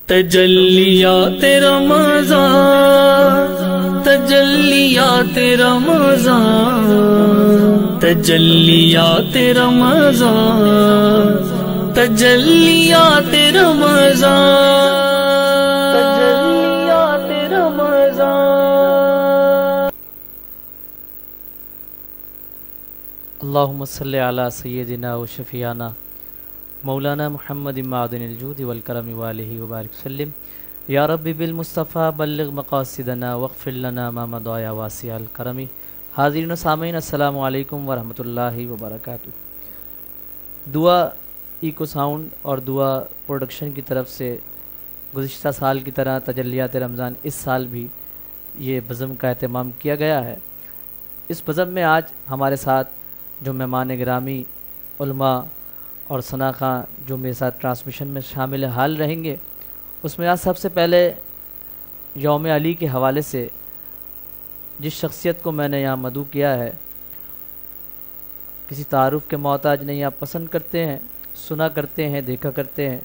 تجلیات رمضان، تجلیات رمضان، تجلیات رمضان، تجلیات رمضان، تجلیات رمضان۔ اللہم صلی علی سیدنا و شفیعنا مولانا محمد معدن الجود والکرم والہ وبارک وسلم۔ یا رب بالمصطفیٰ بلغ مقاصدنا واغفر لنا ما مضى یا واسع الکرم۔ حاضرین و سامعین السلام علیکم ورحمۃ اللہ وبرکاتہ۔ دعا ایکو ساؤنڈ اور دعا پروڈکشن کی طرف سے گزشتہ سال کی طرح تجلیات رمضان اس سال بھی یہ بزم کا اہتمام کیا گیا ہے۔ اس بزم میں آج ہمارے ساتھ جو مہمان گرامی علماء اور ثنا خاں جو میرے ساتھ ٹرانسمیشن میں شامل حال رہیں گے، اس میں آج سب سے پہلے یوم علی کے حوالے سے جس شخصیت کو میں نے یہاں مدعو کیا ہے، کسی تعارف کے محتاج نہیں، آپ پسند کرتے ہیں، سنا کرتے ہیں، دیکھا کرتے ہیں،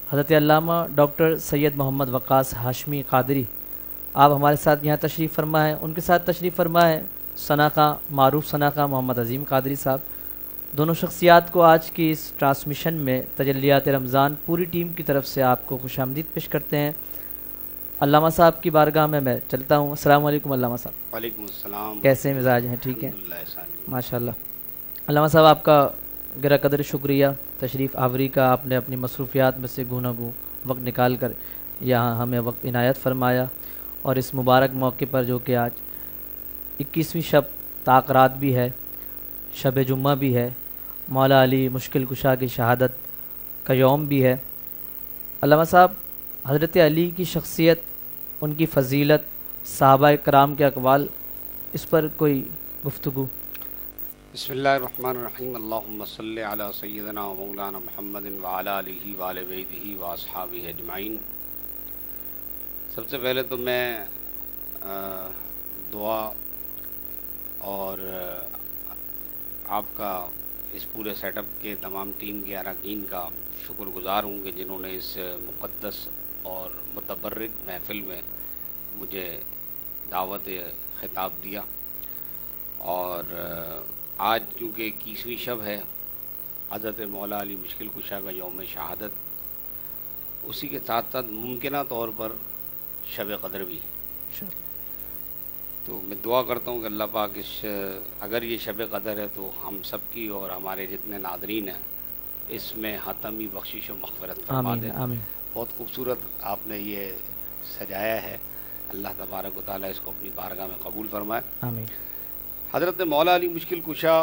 حضرت علامہ ڈاکٹر سید محمد وقاص ہاشمی قادری۔ آپ ہمارے ساتھ یہاں تشریف فرما ہیں، ان کے ساتھ تشریف فرما ہے ثنا خاں، معروف ثنا خاں محمد عظیم قادری صاحب۔ دونوں شخصیات کو آج کی اس ٹرانسمیشن میں تجلیات رمضان پوری ٹیم کی طرف سے آپ کو خوش آمدید پیش کرتے ہیں۔ علامہ صاحب کی بارگاہ میں چلتا ہوں۔ السلام علیکم علامہ صاحب۔ وعلیکم السلام۔ کیسے مزاج ہیں؟ ٹھیک ہیں الحمدللہ۔ ماشاء اللہ۔ علامہ صاحب آپ کا گرا قدر شکریہ تشریف آوری کا، آپ نے اپنی مصروفیات میں سے گھونا گو وقت نکال کر یہاں ہمیں وقت عنایت فرمایا، اور اس مبارک موقع پر جو کہ آج 21ویں شب تاقرات بھی ہے، شب جمعہ بھی ہے، مولا علی مشکل کشا کی شہادت کا یوم بھی ہے۔ علامہ صاحب، حضرت علی کی شخصیت، ان کی فضیلت، صحابہ کرام کے اقوال، اس پر کوئی گفتگو؟ بسم اللہ الرحمن الرحیم۔ اللہم صلی علی سیدنا و مولانا محمد وعلی آلہ وآل بیتہ واصحابہ اجمعین۔ سب سے پہلے تو میں دعا اور آپ کا اس پورے سیٹ اپ کے تمام ٹیم کے اراکین کا شکر گزار ہوں کہ جنہوں نے اس مقدس اور متبرک محفل میں مجھے دعوت خطاب دیا۔ اور آج چونکہ 21ویں شب ہے، حضرت مولا علی مشکل کشا کا یوم شہادت، اسی کے ساتھ ساتھ ممکنہ طور پر شب قدر بھی ہے۔ تو میں دعا کرتا ہوں کہ اللہ پاک اگر یہ شب قدر ہے تو ہم سب کی اور ہمارے جتنے ناظرین ہیں اس میں حتمی بخشش و مغفرت فرما دے۔ آمین۔ بہت خوبصورت آپ نے یہ سجایا ہے، اللہ تبارک و تعالیٰ اس کو اپنی بارگاہ میں قبول فرمائے۔ آمین۔ حضرت مولا علی مشکل کشا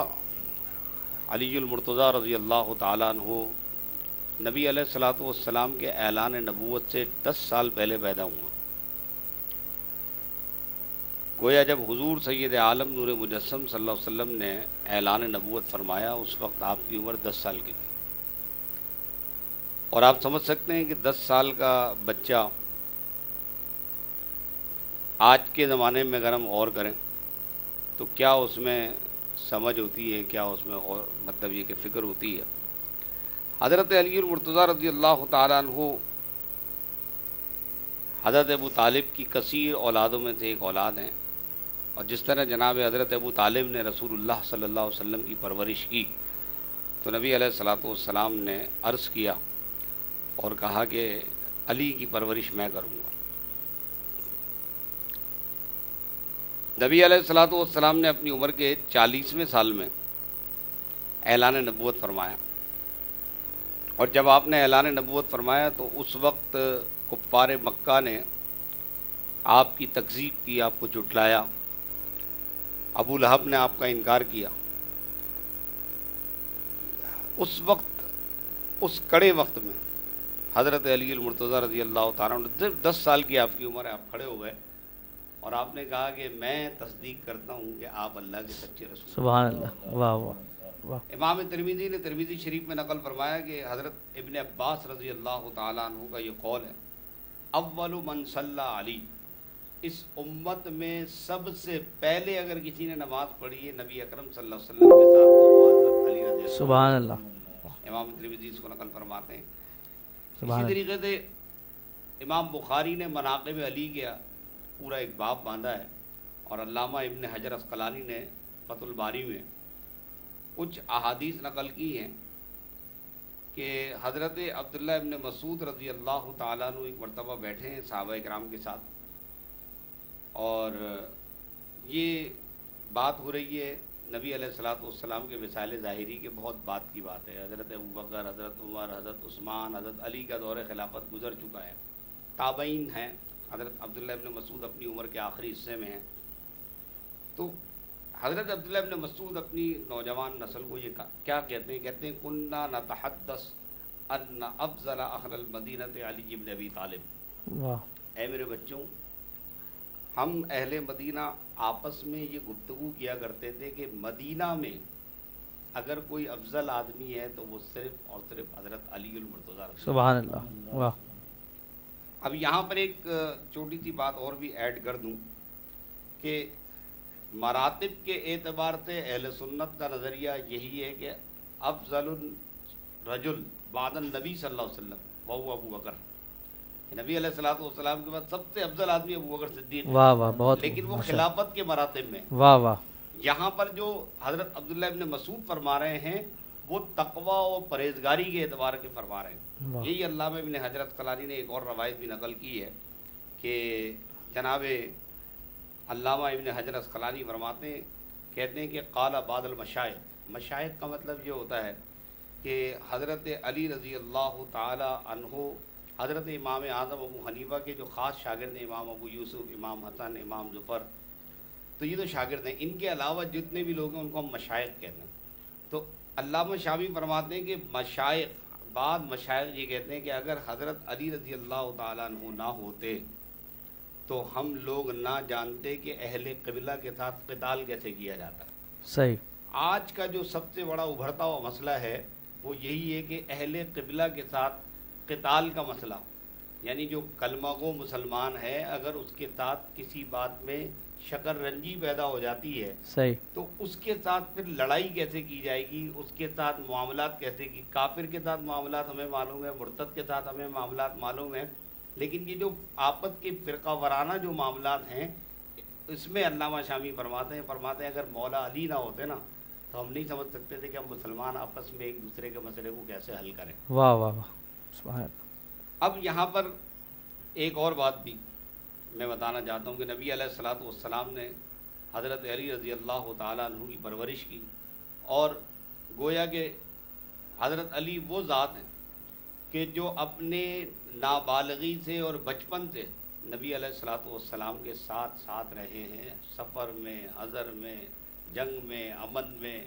علی المرتضیٰ رضی اللہ تعالیٰ عنہ نبی علیہ الصلوۃ والسلام کے اعلان نبوت سے 10 سال پہلے پیدا ہوا۔ گویا جب حضور سید عالم نور مجسم صلی اللہ علیہ وسلم نے اعلان نبوت فرمایا اس وقت آپ کی عمر 10 سال کی تھی، اور آپ سمجھ سکتے ہیں کہ 10 سال کا بچہ آج کے زمانے میں اگر ہم غور کریں تو کیا اس میں سمجھ ہوتی ہے، کیا اس میں اور مطلب یہ کہ فکر ہوتی ہے۔ حضرت علی المرتضیٰ رضی اللہ تعالیٰ عنہ حضرت ابو طالب کی کثیر اولادوں میں سے ایک اولاد ہیں، اور جس طرح جناب حضرت ابو طالب نے رسول اللہ صلی اللہ علیہ وسلم کی پرورش کی تو نبی علیہ الصلوۃ والسلام نے عرض کیا اور کہا کہ علی کی پرورش میں کروں گا۔ نبی علیہ الصلوۃ والسلام نے اپنی عمر کے 40ویں سال میں اعلان نبوت فرمایا، اور جب آپ نے اعلان نبوت فرمایا تو اس وقت کفار مکہ نے آپ کی تکذیب کی، آپ کو جھٹلایا، ابو لہب نے آپ کا انکار کیا۔ اس وقت، اس کڑے وقت میں حضرت علی المرتضیٰ رضی اللہ تعالیٰ عنہ 10 سال کی آپ کی عمر ہے، آپ کھڑے ہو گئے اور آپ نے کہا کہ میں تصدیق کرتا ہوں کہ آپ اللہ کے سچے رسول۔ سبحان اللہ۔ واہ واہ واہ۔ امام ترمذی نے ترمذی شریف میں نقل فرمایا کہ حضرت ابن عباس رضی اللہ تعالیٰ عنہ کا یہ قول ہے، اول من صلی علی، اس امت میں سب سے پہلے اگر کسی نے نماز پڑھی ہے نبی اکرم صلی اللہ علیہ وسلم کے ساتھ تو وہ حضرت علی رضی اللہ۔ سبحان اللہ۔ امام ترمذی اس کو نقل فرماتے ہیں۔ سبحان اسی طریقے سے امام بخاری نے مناقب علی کا پورا ایک باب باندھا ہے، اور علامہ ابن حجر عسقلانی نے فتح الباری میں کچھ احادیث نقل کی ہیں کہ حضرت عبداللہ ابن مسعود رضی اللہ تعالیٰ عنہ ایک مرتبہ بیٹھے ہیں صحابہ کرام کے ساتھ، اور یہ بات ہو رہی ہے نبی علیہ الصلوۃ والسلام کے وصال ظاہری کے بہت بات کی بات ہے۔ حضرت ابوبکر، حضرت عمر، حضرت عثمان، حضرت علی کا دور خلافت گزر چکا ہے، تابعین ہیں، حضرت عبداللہ ابن مسعود اپنی عمر کے آخری حصے میں ہیں۔ تو حضرت عبداللہ ابن مسعود اپنی نوجوان نسل کو یہ کیا کہتے ہیں کننا نتحدث ان افضل اہل المدینہ علی بن ابی طالب۔ واہ، اے میرے بچوں، ہم اہل مدینہ آپس میں یہ گفتگو کیا کرتے تھے کہ مدینہ میں اگر کوئی افضل آدمی ہے تو وہ صرف اور صرف حضرت علی المرتضیٰ رضی اللہ۔ سبحان اللہ، واہ، اب یہاں پر ایک چھوٹی سی بات اور بھی ایڈ کر دوں کہ مراتب کے اعتبار سے اہل سنت کا نظریہ یہی ہے کہ افضل الرجل بعد النبی صلی اللہ علیہ وسلم وہو ابو بکر، نبی علیہ الصلوۃ والسلام کے بعد سب سے افضل آدمی ابو بکر صدیق ہے، واہ واہ، بہت لیکن وہ خلافت کے مراتب میں۔ واہ واہ، یہاں پر جو حضرت عبداللہ ابن مسعود فرما رہے ہیں وہ تقوی اور پرہیزگاری کے اعتبار کے فرما رہے ہیں۔ واہ، یہی علامہ ابن حجر عسقلانی نے ایک اور روایت بھی نقل کی ہے کہ جناب علامہ ابن حجر عسقلانی فرماتے ہیں، کہتے ہیں کہ قال بعض المشائخ، مشائخ کا مطلب یہ ہوتا ہے کہ حضرت علی رضی اللہ تعالی عنہ، حضرت امام اعظم ابو حنیفہ کے جو خاص شاگرد ہیں، امام ابو یوسف، امام حسن، امام ظفر، تو یہ تو شاگرد ہیں، ان کے علاوہ جتنے بھی لوگ ہیں ان کو ہم مشائخ کہتے ہیں۔ تو علامہ شامی فرماتے ہیں کہ مشائخ، بعض مشائخ یہ کہتے ہیں کہ اگر حضرت علی رضی اللہ تعالیٰ عنہ نہ ہوتے تو ہم لوگ نہ جانتے کہ اہل قبلہ کے ساتھ قتال کیسے کیا جاتا ہے۔ صحیح، آج کا جو سب سے بڑا ابھرتا ہوا مسئلہ ہے وہ یہی ہے کہ اہل قبلہ کے ساتھ قتال کا مسئلہ، یعنی جو کلمہ گو مسلمان ہے اگر اس کے ساتھ کسی بات میں شکر رنجی پیدا ہو جاتی ہے صحیح، تو اس کے ساتھ پھر لڑائی کیسے کی جائے گی، اس کے ساتھ معاملات کیسے کی، کافر کے ساتھ معاملات ہمیں معلوم ہے، مرتد کے ساتھ ہمیں معاملات معلوم ہیں، لیکن یہ جو آپس کے فرقہ وارانہ جو معاملات ہیں اس میں علامہ شامی فرماتے ہیں اگر مولا علی نہ ہوتے نا تو ہم نہیں سمجھ سکتے تھے کہ ہم مسلمان آپس میں ایک دوسرے کے مسئلے کو کیسے حل کریں۔ واہ واہ واہ، سبحان اللہ، اب یہاں پر ایک اور بات بھی میں بتانا چاہتا ہوں کہ نبی علیہ الصلوۃ والسلام نے حضرت علی رضی اللہ تعالیٰ عنہ کی پرورش کی، اور گویا کہ حضرت علی وہ ذات ہیں کہ جو اپنے نابالغی سے اور بچپن سے نبی علیہ الصلوۃ والسلام کے ساتھ رہے ہیں، سفر میں، حضر میں، جنگ میں، امن میں،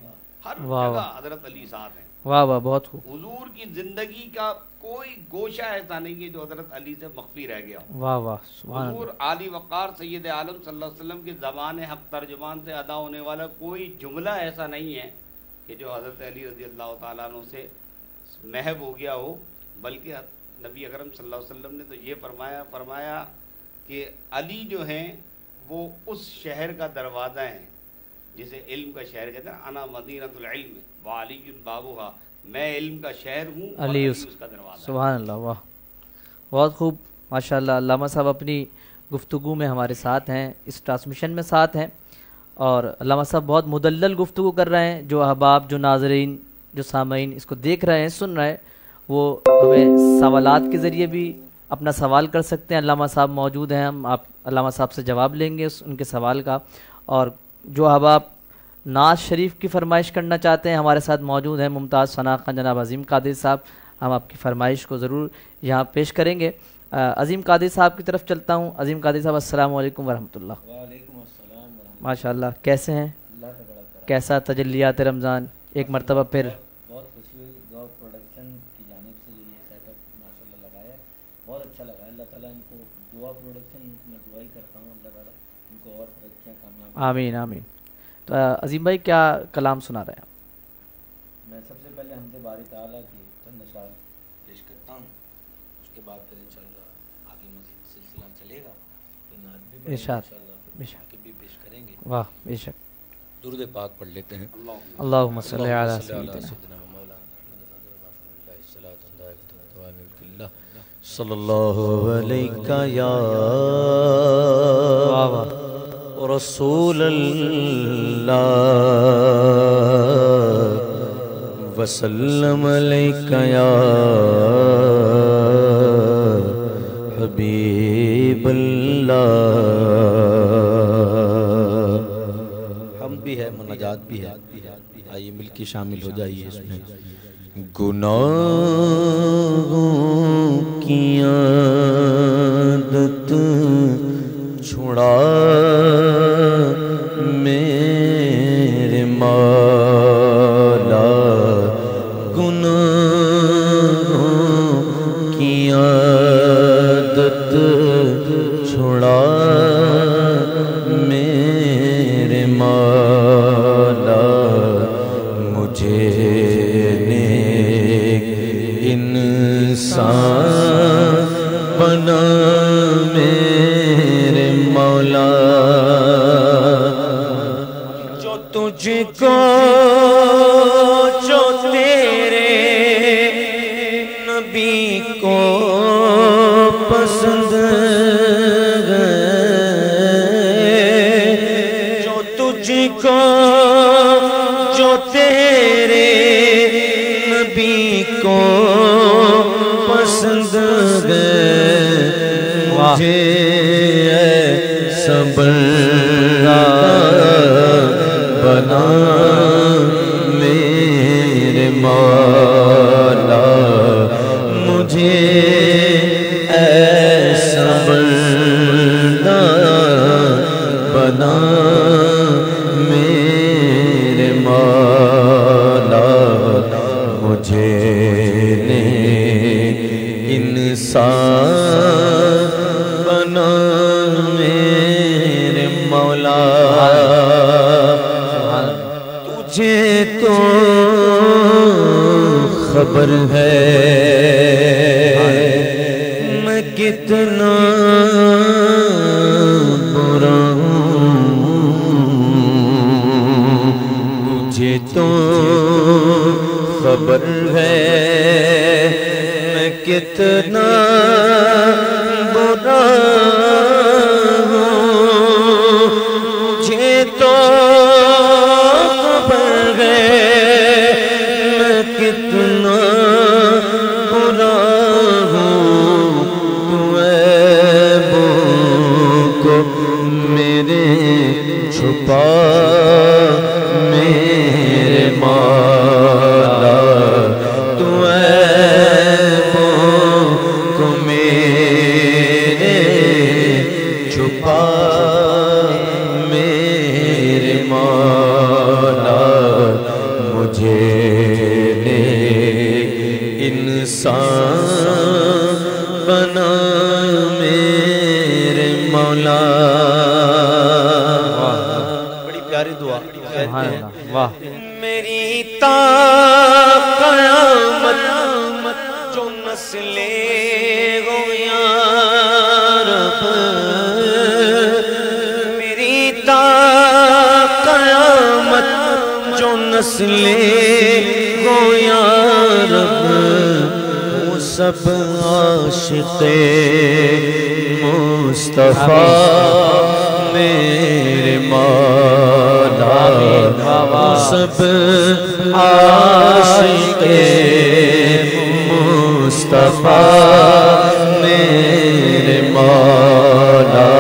ہر واہ جگہ واہ، حضرت علی ساتھ ہیں۔ واہ واہ، بہت خوب، حضور کی زندگی کا کوئی گوشہ ایسا نہیں کہ جو حضرت علی سے مخفی رہ گیا ہو۔ واہ واہ، سبحان حضور اللہ، عالی وقار سید عالم صلی اللہ علیہ وسلم کے زبان حق ترجمان سے ادا ہونے والا کوئی جملہ ایسا نہیں ہے کہ جو حضرت علی رضی اللہ تعالیٰ عنہ سے محو ہو گیا ہو، بلکہ نبی اکرم صلی اللہ علیہ وسلم نے تو یہ فرمایا کہ علی جو ہیں وہ اس شہر کا دروازہ ہیں جسے علم کا شہر کہتے ہیں، انا مدینۃ العلم وعلی بابھا، میں علم کا شہر ہوں اور علی علی اس اس کا دروازہ ہے۔ سبحان اللہ، واہ، بہت خوب، ماشاءاللہ۔ علامہ صاحب اپنی گفتگو میں ہمارے ساتھ ہیں، اس ٹرانسمیشن میں ساتھ ہیں، اور علامہ صاحب بہت مدلل گفتگو کر رہے ہیں۔ جو احباب، جو ناظرین، جو سامعین اس کو دیکھ رہے ہیں، سن رہے ہیں، وہ ہمیں سوالات کے ذریعے بھی اپنا سوال کر سکتے ہیں۔ علامہ صاحب موجود ہیں، ہم آپ علامہ صاحب سے جواب لیں گے ان کے سوال کا، اور جو احباب نعت شریف کی فرمائش کرنا چاہتے ہیں ہمارے ساتھ موجود ہیں ممتاز ثنا خان جناب عظیم قادری صاحب، ہم آپ کی فرمائش کو ضرور یہاں پیش کریں گے۔ عظیم قادری صاحب کی طرف چلتا ہوں۔ عظیم قادری صاحب، السلام علیکم ورحمۃ اللہ۔ وعلیکم السلام ورحمۃ ماشاء اللہ، کیسے ہیں؟ اللہ کا بڑا کرم۔ کیسا تجلیات رمضان؟ ایک مرتبہ پھر بہت خوشی ہوئی، دعا پروڈکشن کی جانب سے یہ سیٹ اپ ماشاء اللہ لگایا ہے، بہت اچھا لگا ہے۔ اللہ تعالیٰ ان کو، دعا پروڈکشن میں دعا ہی کرتا ہوں اللہ تعالیٰ ان کو اور ترقیاں کامیاب۔ آمین آمین۔ تو عظیم بھائی کیا کلام سنا رہے ہیں؟ میں سب سے پہلے حمد باری تعالیٰ کی چند اشعار پیش کرتا ہوں، اس کے بعد پھر انشاءاللہ آگے مزید سلسلہ چلے گا، پھر نعت بھی پڑھیں گے ارشاد، انشاءاللہ، بے پھر شک، نعت بھی پیش کریں گے۔ واہ، بے شک۔ درود پاک پڑھ لیتے ہیں۔ اللہم صلی علی اللہم صلی علی سیدنا سیدنا و مولانا محمد صلی اللہ علیہ یا رسول اللہ وسلم علیہ یا حبیب اللہ. ہم بھی ہے مناجات بھی ہے, آئیے مل کے شامل ہو جائیے اس میں. گناہوں کی عادت چھڑا میرے مولا, گناہوں کی عادت چھڑا میرے مولا, مجھے انسان بنا میرے مولا, جو تجھ کو جو تیرے نبی کو پسند ہے, جو تجھ کو جو تیرے نبی کو پسند ہے, مجھے صبر بنا میرے مولا, مجھے صبر بنا میرے مولا, مجھے انسان بنا میرے مولا. تجھے تو خبر ہے میں کتنا برا ہوں, تجھے تو خبر ہے کتنا برا ہوں, مجھے تو خبر ہے میں کتنا برا ہوں, تو عیبوں کو میرے چھپا میرے مولا, تو چھپا میرے مولا, مجھے انسان بنا میرے مولا. بڑی پیاری دعا کہتے ہیں, میری تا قیامت جو نسلیں ہو یا رب, میری تا قیامت جو نسلیں ہو یا رب, وہ سب عاشق مصطفیٰ میرے مولا, وہ سب عاشق مصطفیٰ میرے مولا,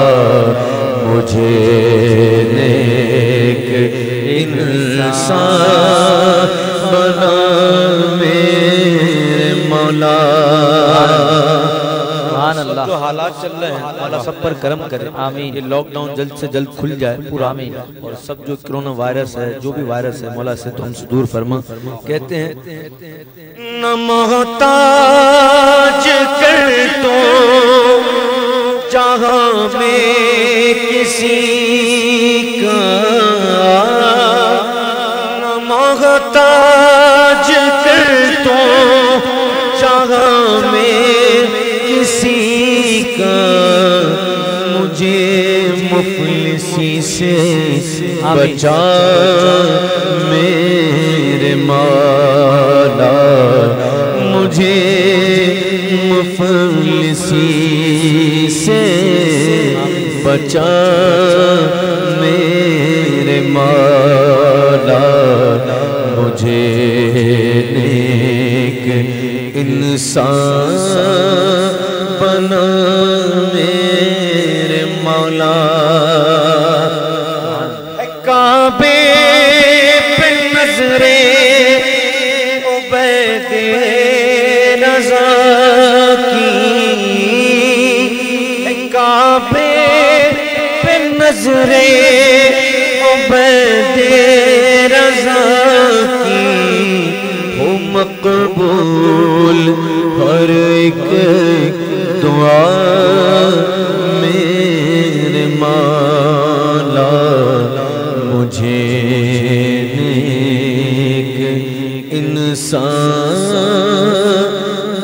مجھے نیک انسان بنا میرے مولا. جو حالات چل رہے ہیں اللہ سب پر کرم کرے, آمین. یہ لاک ڈاؤن جلد سے جلد کھل جائے پورا, آمین. اور سب جو کرونا وائرس ہے, جو بھی وائرس ہے, مولا سے تو ہم سے دور فرما. کہتے ہیں نہ محتاج کر تو جہاں میں کسی کا, نہ محتاج کر تو جہاں میں کسی کا, مجھے مفلسی سے بچا میرے مولا, مجھے مفلسی سے بچا میرے مولا، مجھے نیک انسان بنا میرے مولا۔ کعبے پہ نظریں عبید رضا کی، کعبے پہ نظریں عبید رضا کی، ہو مقبول ہر ایک دعا میرے مولا، مجھے نیک انسان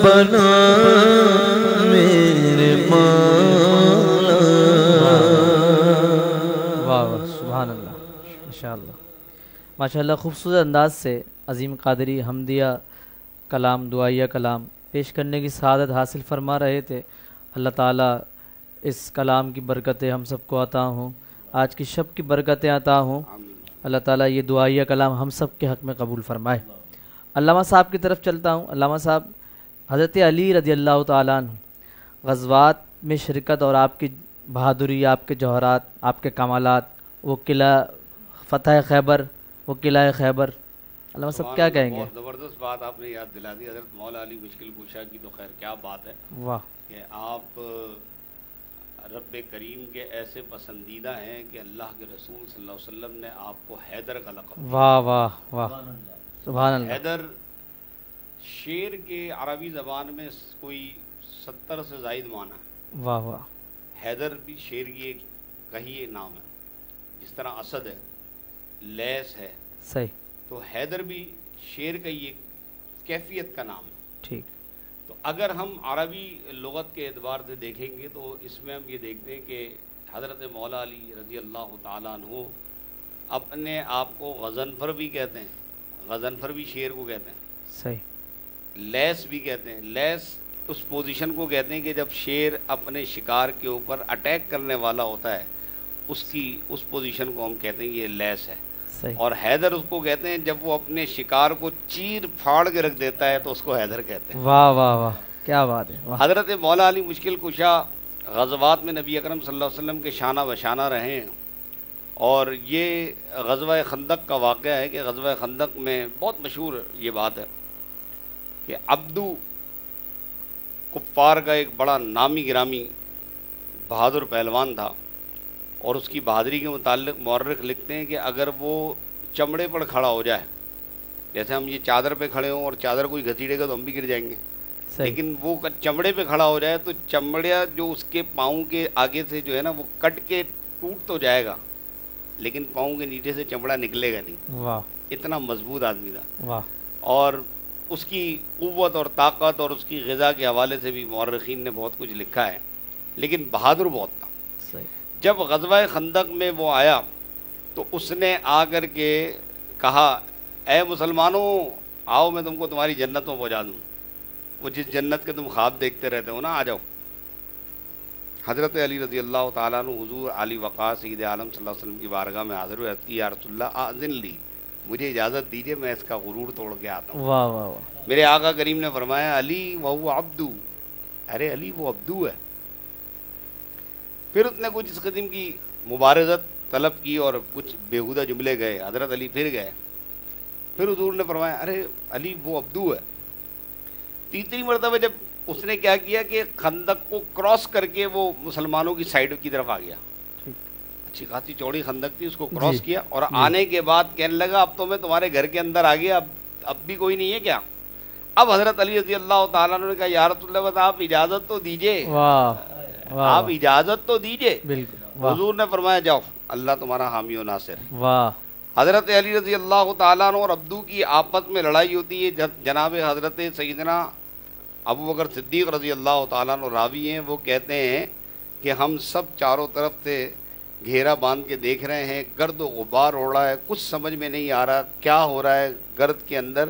بنا میرے مولا۔ واہ واہ، سبحان اللہ، ماشاءاللہ ماشاءاللہ، خوبصورت انداز سے عظیم قادری حمدیہ کلام، دعائیہ کلام پیش کرنے کی سعادت حاصل فرما رہے تھے۔ اللہ تعالیٰ اس کلام کی برکتیں ہم سب کو عطا ہوں، آج کی شب کی برکتیں عطا ہوں۔ اللہ تعالیٰ یہ دعائیہ کلام ہم سب کے حق میں قبول فرمائے۔ علامہ صاحب کی طرف چلتا ہوں۔ علامہ صاحب، حضرت علی رضی اللہ تعالیٰ عنہ غزوات میں شرکت اور آپ کی بہادری، آپ کے جوہرات، آپ کے کمالات، وہ قلعہ فتح خیبر، وہ قلعہ خیبر، علامہ صاحب کیا کہیں گے؟ بہت زبردست بات آپ نے یاد دلا دی حضرت مولا علی مشکل کشا کی، تو خیر کیا بات ہے واہ، کہ آپ رب کریم کے ایسے پسندیدہ ہیں کہ اللہ کے رسول صلی اللہ علیہ وسلم نے آپ کو حیدر کا لقب دیا۔ واہ واہ واہ، سبحان اللہ۔ حیدر شیر کے عربی زبان میں کوئی 70 سے زائد معنی ہے۔ واہ واہ، حیدر بھی شیر کی ایک کہی نام ہے، جس طرح اسد ہے، لیس ہے، صحیح، تو حیدر بھی شیر کا یہ کیفیت کا نام ہے۔ ٹھیک، تو اگر ہم عربی لغت کے اعتبار سے دیکھیں گے تو اس میں ہم یہ دیکھتے ہیں کہ حضرت مولا علی رضی اللہ تعالیٰ عنہ اپنے آپ کو غضنفر بھی کہتے ہیں، غضنفر بھی شیر کو کہتے ہیں، صحیح، لیس بھی کہتے ہیں۔ لیس اس پوزیشن کو کہتے ہیں کہ جب شیر اپنے شکار کے اوپر اٹیک کرنے والا ہوتا ہے، اس پوزیشن کو ہم کہتے ہیں یہ لیس ہے۔ صحیح، اور حیدر اس کو کہتے ہیں جب وہ اپنے شکار کو چیر پھاڑ کے رکھ دیتا ہے تو اس کو حیدر کہتے ہیں۔ واہ واہ واہ، کیا بات ہے، واہ، حضرت مولا علی مشکل کشا غزوات میں نبی اکرم صلی اللہ علیہ وسلم کے شانہ بشانہ رہے ہیں، اور یہ غزوہ خندق کا واقعہ ہے کہ غزوہ خندق میں بہت مشہور یہ بات ہے کہ عبدو کفار کا ایک بڑا نامی گرامی بہادر پہلوان تھا، اور اس کی بہادری کے متعلق مورخ لکھتے ہیں کہ اگر وہ چمڑے پر کھڑا ہو جائے، جیسے ہم یہ چادر پہ کھڑے ہوں اور چادر کوئی گھسیڑے گا تو ہم بھی گر جائیں گے، لیکن وہ چمڑے پہ کھڑا ہو جائے تو چمڑا جو اس کے پاؤں کے آگے سے جو ہے نا وہ کٹ کے ٹوٹ تو جائے گا، لیکن پاؤں کے نیچے سے چمڑا نکلے گا نہیں۔ واہ اتنا مضبوط آدمی تھا، واہ، اور اس کی قوت اور طاقت اور اس کی غذا کے حوالے سے بھی مورخین نے بہت کچھ لکھا ہے، لیکن بہادر بہت تھا۔ صحیح، جب غزوہ خندق میں وہ آیا تو اس نے آ کر کے کہا، اے مسلمانوں آؤ میں تم کو تمہاری جنت میں پہنچا دوں، وہ جس جنت کے تم خواب دیکھتے رہتے ہو نا، آ جاؤ۔ حضرت علی رضی اللہ تعالیٰ عنہ حضور علی وقار سید عالم صلی اللہ علیہ وسلم کی بارگاہ میں حاضر ہوئے، یا رسول اللہ آذن لی، مجھے اجازت دیجیے میں اس کا غرور توڑ کے آتا ہوں۔ واہ واہ واہ، میرے آقا کریم نے فرمایا، علی وہو عبدو، ارے علی وہ عبدو ہے۔ پھر اس نے کچھ اس قسم کی مبارزت طلب کی اور کچھ بیہودہ جملے گئے، حضرت علی پھر گئے، پھر حضور نے فرمایا، ارے علی وہ عبدو ہے۔ تیسری مرتبہ جب اس نے کیا کیا کہ خندق کو کراس کر کے وہ مسلمانوں کی سائیڈ کی طرف آ گیا، اچھی خاصی چوڑی خندق تھی، اس کو کراس کیا، اور آنے کے بعد کہنے لگا اب تو میں تمہارے گھر کے اندر آ گیا، اب بھی کوئی نہیں ہے کیا؟ اب حضرت علی رضی اللہ تعالیٰ عنہ نے کہا، یا رسول اللہ بس آپ اجازت تو دیجئے، آپ اجازت تو دیجئے۔ بالکل، حضور نے فرمایا، جاؤ اللہ تمہارا حامی و ناصر۔ واہ، حضرت علی رضی اللہ تعالیٰ عنہ اور عبدو کی آپس میں لڑائی ہوتی ہے، جناب حضرت سیدنا ابو بکر صدیق رضی اللہ تعالیٰ عنہ راوی ہیں، وہ کہتے ہیں کہ ہم سب چاروں طرف سے گھیرا باندھ کے دیکھ رہے ہیں، گرد و غبار ہو رہا ہے، کچھ سمجھ میں نہیں آ رہا کیا ہو رہا ہے گرد کے اندر،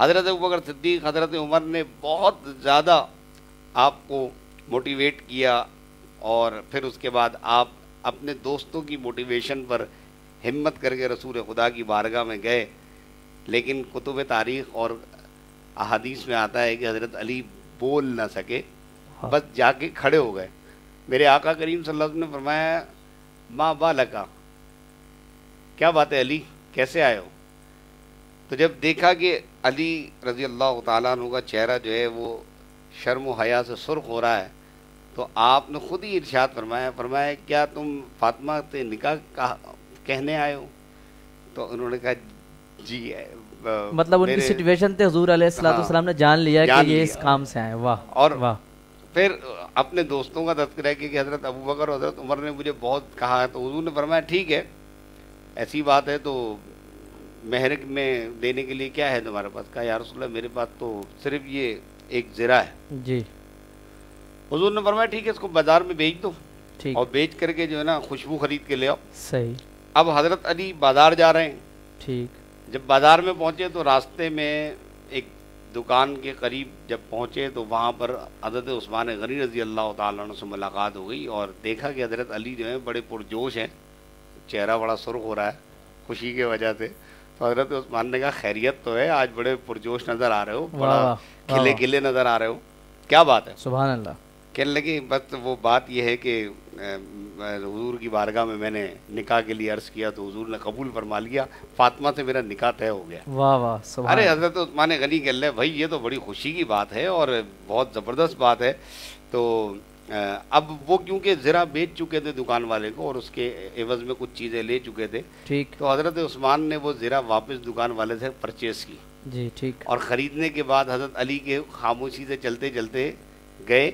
حضرت ابوبکر صدیق حضرت عمر نے بہت زیادہ آپ کو موٹیویٹ کیا، اور پھر اس کے بعد آپ اپنے دوستوں کی موٹیویشن پر ہمت کر کے رسول خدا کی بارگاہ میں گئے. لیکن کتب تاریخ اور احادیث میں آتا ہے کہ حضرت علی بول نہ سکے، بس جا کے کھڑے ہو گئے. میرے آقا کریم صلی اللہ علیہ وسلم نے فرمایا ما بالکا، کیا بات ہے علی، کیسے آئے ہو؟ تو جب دیکھا کہ علی رضی اللہ تعالیٰ عنہ کا چہرہ جو ہے وہ شرم و حیا سے سرخ ہو رہا ہے، تو آپ نے خود ہی ارشاد فرمایا کیا تم فاطمہ سے نکاح کہنے آئے ہو؟ تو انہوں نے کہا جی. مطلب ان کی سچویشن تھے، حضور علیہ الصلوۃ والسلام نے جان لیا کہ یہ اس کام سے آئے. واہ. اور واہ. پھر اپنے دوستوں کا تذکرہ کیا کہ حضرت ابوبکر اور حضرت عمر نے مجھے بہت کہا ہے. تو حضور نے فرمایا ٹھیک ہے، ایسی بات ہے تو مہر میں دینے کے لیے کیا ہے تمہارے پاس؟ کہا یا رسول اللہ میرے پاس تو صرف یہ ایک زرہ ہے. جی. حضور نے فرمایا ٹھیک ہے، اس کو بازار میں بیچ دو، ٹھیک. اور بیچ کر کے جو ہے نا خوشبو خرید کے لے آؤ. صحیح. اب حضرت علی بازار جا رہے ہیں. ٹھیک. جب بازار میں پہنچے تو راستے میں ایک دکان کے قریب جب پہنچے تو وہاں پر حضرت عثمان غنی رضی اللہ تعالیٰ عنہ سے ملاقات ہو گئی، اور دیکھا کہ حضرت علی جو ہیں بڑے پرجوش ہیں، چہرہ بڑا سرخ ہو رہا ہے خوشی کی وجہ سے. تو حضرت عثمان نے کہا خیریت تو ہے، آج بڑے پرجوش نظر آ رہے ہو، بڑا کھلے کھلے نظر آ رہے ہو، کیا بات ہے؟ سبحان اللہ. کہنے لگے بس وہ بات یہ ہے کہ حضور کی بارگاہ میں نے نکاح کے لیے عرض کیا تو حضور نے قبول فرما لیا، فاطمہ سے میرا نکاح طے ہو گیا. واہ واہ. سبحان. ارے حضرت عثمان غنی کہہ لے بھائی یہ تو بڑی خوشی کی بات ہے اور بہت زبردست بات ہے. تو اب وہ کیونکہ زرہ بیچ چکے تھے دکان والے کو اور اس کے عوض میں کچھ چیزیں لے چکے تھے، ٹھیک. تو حضرت عثمان نے وہ زرہ واپس دکان والے سے پرچیز کی. جی. ٹھیک. اور خریدنے کے بعد حضرت علی کے خاموشی سے چلتے چلتے گئے،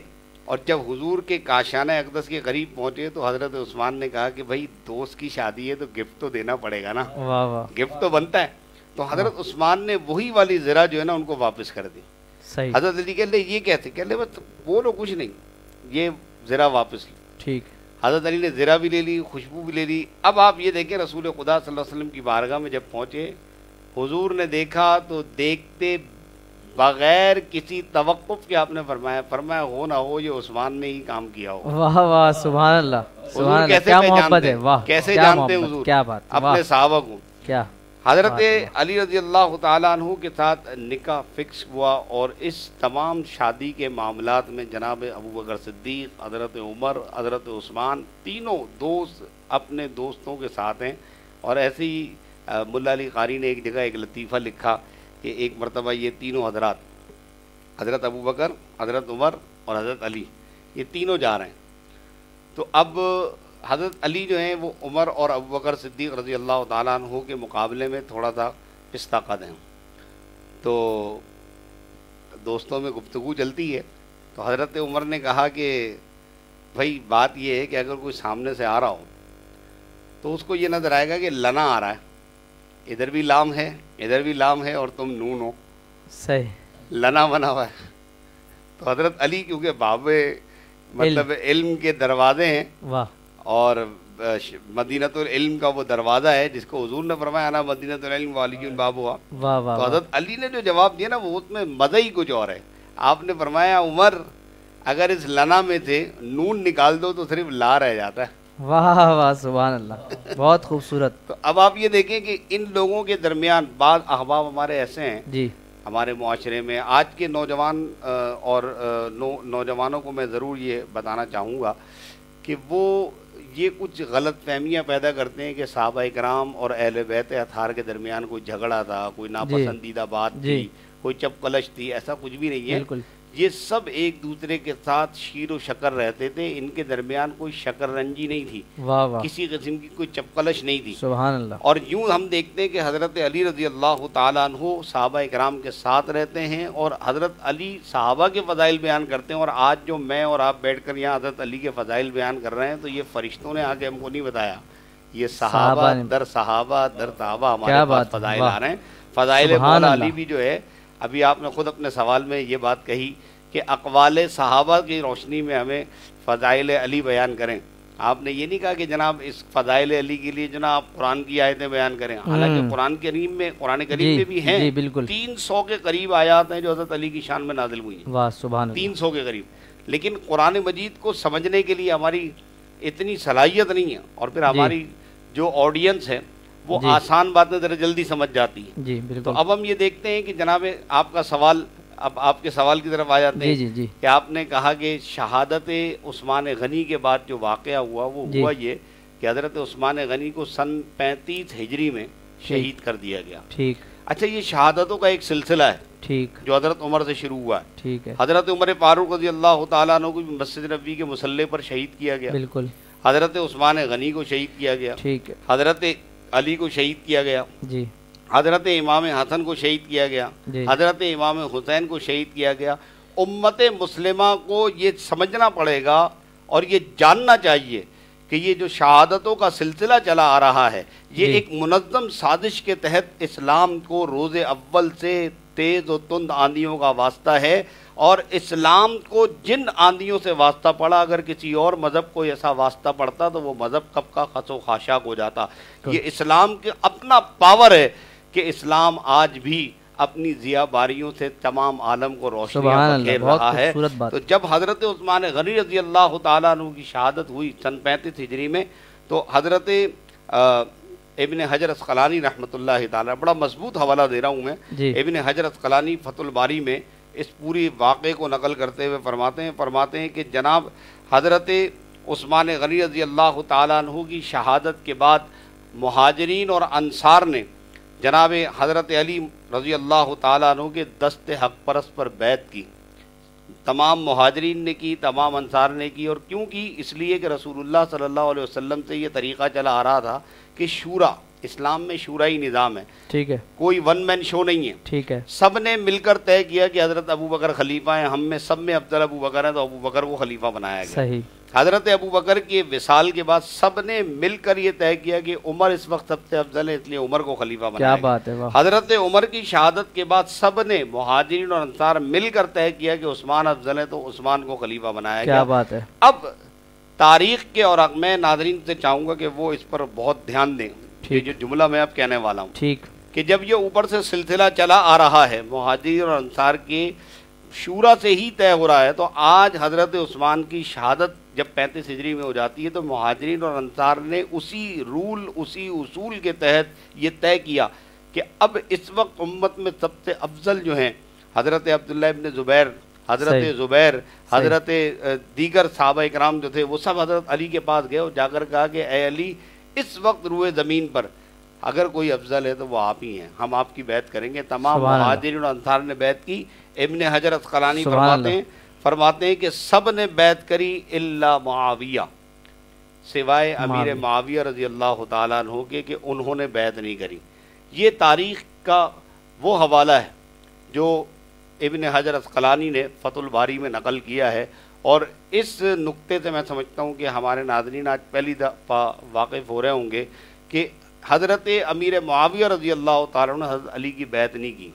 اور جب حضور کے کاشانہ اقدس کے قریب پہنچے تو حضرت عثمان نے کہا کہ بھائی دوست کی شادی ہے تو گفٹ تو دینا پڑے گا نا. واہ واہ. گفٹ تو بنتا ہے. تو حضرت عثمان نے وہی والی زرہ جو ہے نا ان کو واپس کر دی. صحیح. حضرت علی کہہ لے یہ کیسے؟ کہہ لے بس بولو کچھ نہیں، یہ زرہ واپس لی. ٹھیک. حضرت علی نے زرہ بھی لے لی، خوشبو بھی لے لی. اب آپ یہ دیکھیں رسول خدا صلی اللہ علیہ وسلم کی بارگاہ میں جب پہنچے، حضور نے دیکھا تو دیکھتے بغیر کسی توقف کے آپ نے فرمایا ہو نہ ہو یہ عثمان نے ہی کام کیا ہو. واہ واہ. سبحان اللہ. سبحان اللہ. کیسے کیا محبت ہے. واہ. کیسے کیا جانتے ہیں محبت. حضور کیا بات. اپنے صحابہ کو. کیا حضرت علی رضی اللہ تعالیٰ عنہ کے ساتھ نکاح فکس ہوا، اور اس تمام شادی کے معاملات میں جناب ابوبکر صدیق، حضرت عمر، حضرت عثمان تینوں دوست اپنے دوستوں کے ساتھ ہیں. اور ایسے ہی ملا علی قاری نے ایک جگہ ایک لطیفہ لکھا کہ ایک مرتبہ یہ تینوں حضرات، حضرت ابوبکر، حضرت عمر اور حضرت علی، یہ تینوں جا رہے ہیں. تو اب حضرت علی جو ہیں وہ عمر اور ابوبکر صدیق رضی اللہ تعالیٰ عنہ کے مقابلے میں تھوڑا سا پستہ قد ہیں. تو دوستوں میں گفتگو چلتی ہے تو حضرت عمر نے کہا کہ بھائی بات یہ ہے کہ اگر کوئی سامنے سے آ رہا ہو تو اس کو یہ نظر آئے گا کہ لنا آ رہا ہے، ادھر بھی لام ہے ادھر بھی لام ہے اور تم نون ہو. صحیح. لنا بنا ہوا ہے. تو حضرت علی کیونکہ باب مطلب علم کے دروازے ہیں، واہ. اور مدینۃ العلم کا وہ دروازہ ہے جس کو حضور نے فرمایا نا مدینۃ العلم وعلی باب ہوا. واہ واہ. تو حضرت علی نے جو جواب دیا نا وہ اس میں مزہ ہی کچھ اور ہے. آپ نے فرمایا عمر اگر اس لنا میں سے نون نکال دو تو صرف لا رہ جاتا ہے. واہ واہ. سبحان اللہ. بہت خوبصورت. تو اب آپ یہ دیکھیں کہ ان لوگوں کے درمیان بعض احباب ہمارے ایسے ہیں جی ہمارے معاشرے میں. آج کے نوجوان اور نوجوانوں کو میں ضرور یہ بتانا چاہوں گا کہ وہ یہ کچھ غلط فہمیاں پیدا کرتے ہیں کہ صحابہ اکرام اور اہل بیت اطہار کے درمیان کوئی جھگڑا تھا، کوئی ناپسندیدہ بات تھی، کوئی چپکلش تھی. ایسا کچھ بھی نہیں ہے. بالکل. یہ سب ایک دوسرے کے ساتھ شیر و شکر رہتے تھے. ان کے درمیان کوئی شکر رنجی نہیں تھی، واہ واہ. کسی قسم کی کوئی چپکلش نہیں تھی. سبحان اللہ. اور یوں ہم دیکھتے ہیں کہ حضرت علی رضی اللہ تعالیٰ عنہ صحابہ اکرام کے ساتھ رہتے ہیں اور حضرت علی صحابہ کے فضائل بیان کرتے ہیں. اور آج جو میں اور آپ بیٹھ کر یہاں حضرت علی کے فضائل بیان کر رہے ہیں تو یہ فرشتوں نے آگے ہم کو نہیں بتایا، یہ صحابہ در صحابہ در صحابہ ہمارے پاس فضائل آ رہے ہیں. فضائل مولا علی بھی جو ہے، ابھی آپ نے خود اپنے سوال میں یہ بات کہی کہ اقوال صحابہ کی روشنی میں ہمیں فضائل علی بیان کریں. آپ نے یہ نہیں کہا کہ جناب اس فضائل علی کے لیے جناب آپ قرآن کی آیتیں بیان کریں، حالانکہ قرآن کریم میں بھی ہیں 300 کے قریب آیات ہیں جو حضرت علی کی شان میں نازل ہوئی ہیں، واہ سبحان اللہ، 300 کے قریب، لیکن قرآن مجید کو سمجھنے کے لیے ہماری اتنی صلاحیت نہیں ہے، اور پھر ہماری جو آڈینس ہے وہ آسان باتیں ذرا جلدی سمجھ جاتی ہے۔ جی بالکل۔ تو اب ہم یہ دیکھتے ہیں کہ جناب آپ کا سوال، اب آپ کے سوال کی طرف آ جاتے ہیں کہ آپ نے کہا کہ شہادت عثمان غنی کے بعد جو واقعہ ہوا وہ ہوا یہ کہ حضرت عثمان غنی کو سن 35 ہجری میں شہید کر دیا گیا۔ ٹھیک۔ اچھا، یہ شہادتوں کا ایک سلسلہ ہے ٹھیک جو حضرت عمر سے شروع ہوا ہے۔ ٹھیک ہے۔ حضرت عمر فاروق رضی اللہ تعالیٰ عنہ کو مسجد نبوی کے مصلی پر شہید کیا گیا، بالکل۔ حضرت عثمان غنی کو شہید کیا گیا، ٹھیک ہے۔ حضرت علی کو شہید کیا گیا، جی۔ حضرت امام حسن کو شہید کیا گیا، حضرت امام حسین کو شہید کیا گیا۔ امت مسلمہ کو یہ سمجھنا پڑے گا اور یہ جاننا چاہیے کہ یہ جو شہادتوں کا سلسلہ چلا آ رہا ہے یہ ایک منظم سازش کے تحت اسلام کو روز اول سے تیز و تند آندھیوں کا واسطہ ہے، اور اسلام کو جن آندھیوں سے واسطہ پڑا، اگر کسی اور مذہب کو ایسا واسطہ پڑتا تو وہ مذہب کب کا خس و خاشاک ہو جاتا۔ یہ اسلام کے اپنا پاور ہے کہ اسلام آج بھی اپنی ضیاء باریوں سے تمام عالم کو روشنیاں بخیر رہا ہے۔ تو جب حضرت عثمان غنی رضی اللہ تعالیٰ عنہ کی شہادت ہوئی سن 35 ہجری میں، تو حضرت ابن حجر اسقلانی رحمۃ اللہ تعالیٰ، بڑا مضبوط حوالہ دے رہا ہوں میں، ابن حجر اسقلانی فتح الباری میں اس پوری واقعے کو نقل کرتے ہوئے فرماتے ہیں کہ جناب حضرت عثمان غنی رضی اللہ تعالیٰ عنہ کی شہادت کے بعد مہاجرین اور انصار نے جناب حضرت علی رضی اللہ تعالیٰ عنہ کے دست حق پرست پر بیعت کی۔ تمام مہاجرین نے کی، تمام انصار نے کی، اور کیوں کی؟ اس لیے کہ رسول اللہ صلی اللہ علیہ وسلم سے یہ طریقہ چلا آ رہا تھا کہ شورا، اسلام میں شورائی نظام ہے، ٹھیک ہے، کوئی ون مین شو نہیں ہے، ٹھیک ہے، سب نے مل کر طے کیا کہ حضرت ابو بکر خلیفہ ہیں، ہم میں سب میں افضل ابو بکر ہیں، تو ابو بکر کو خلیفہ بنایا گیا۔ صحیح۔ حضرت ابو بکر کی وصال کے بعد سب نے مل کر یہ طے کیا کہ عمر اس وقت سب سے افضل ہے، اس لیے عمر کو خلیفہ بنایا گیا۔ کیا بات ہے! حضرت عمر کی شہادت کے بعد سب نے مہاجرین اور انصار مل کر طے کیا کہ عثمان افضل ہے، تو عثمان کو خلیفہ بنایا گیا۔ کیا بات ہے! اب تاریخ کے، اور میں ناظرین سے چاہوں گا کہ وہ اس پر بہت دھیان دیں، یہ جو جملہ میں اب کہنے والا ہوں، ٹھیک، کہ جب یہ اوپر سے سلسلہ چلا آ رہا ہے مہاجرین اور انصار کے شورا سے ہی طے ہو رہا ہے، تو آج حضرت عثمان کی شہادت جب 35 ہجری میں ہو جاتی ہے تو مہاجرین اور انصار نے اسی رول، اسی اصول کے تحت یہ طے کیا کہ اب اس وقت امت میں سب سے افضل جو ہیں حضرت عبداللہ ابن زبیر، حضرت زبیر، حضرت دیگر صحابہ اکرام جو تھے، وہ سب حضرت علی کے پاس گئے اور جا کر کہا کہ اے علی، اس وقت روئے زمین پر اگر کوئی افضل ہے تو وہ آپ ہی ہیں، ہم آپ کی بیعت کریں گے۔ تمام مہاجرین اور انصار نے بیعت کی۔ ابن حجر اسقلانی فرماتے ہیں کہ سب نے بیعت کری الا معاویہ، سوائے امیر معاویہ رضی اللہ تعالیٰ عنہ کے، کہ انہوں نے بیعت نہیں کری۔ یہ تاریخ کا وہ حوالہ ہے جو ابن حجر اسقلانی نے فتح الباری میں نقل کیا ہے، اور اس نقطے سے میں سمجھتا ہوں کہ ہمارے ناظرین آج پہلی دفعہ واقف ہو رہے ہوں گے کہ حضرت امیر معاویہ رضی اللہ تعالیٰ عنہ نے حضرت علی کی بیعت نہیں کی۔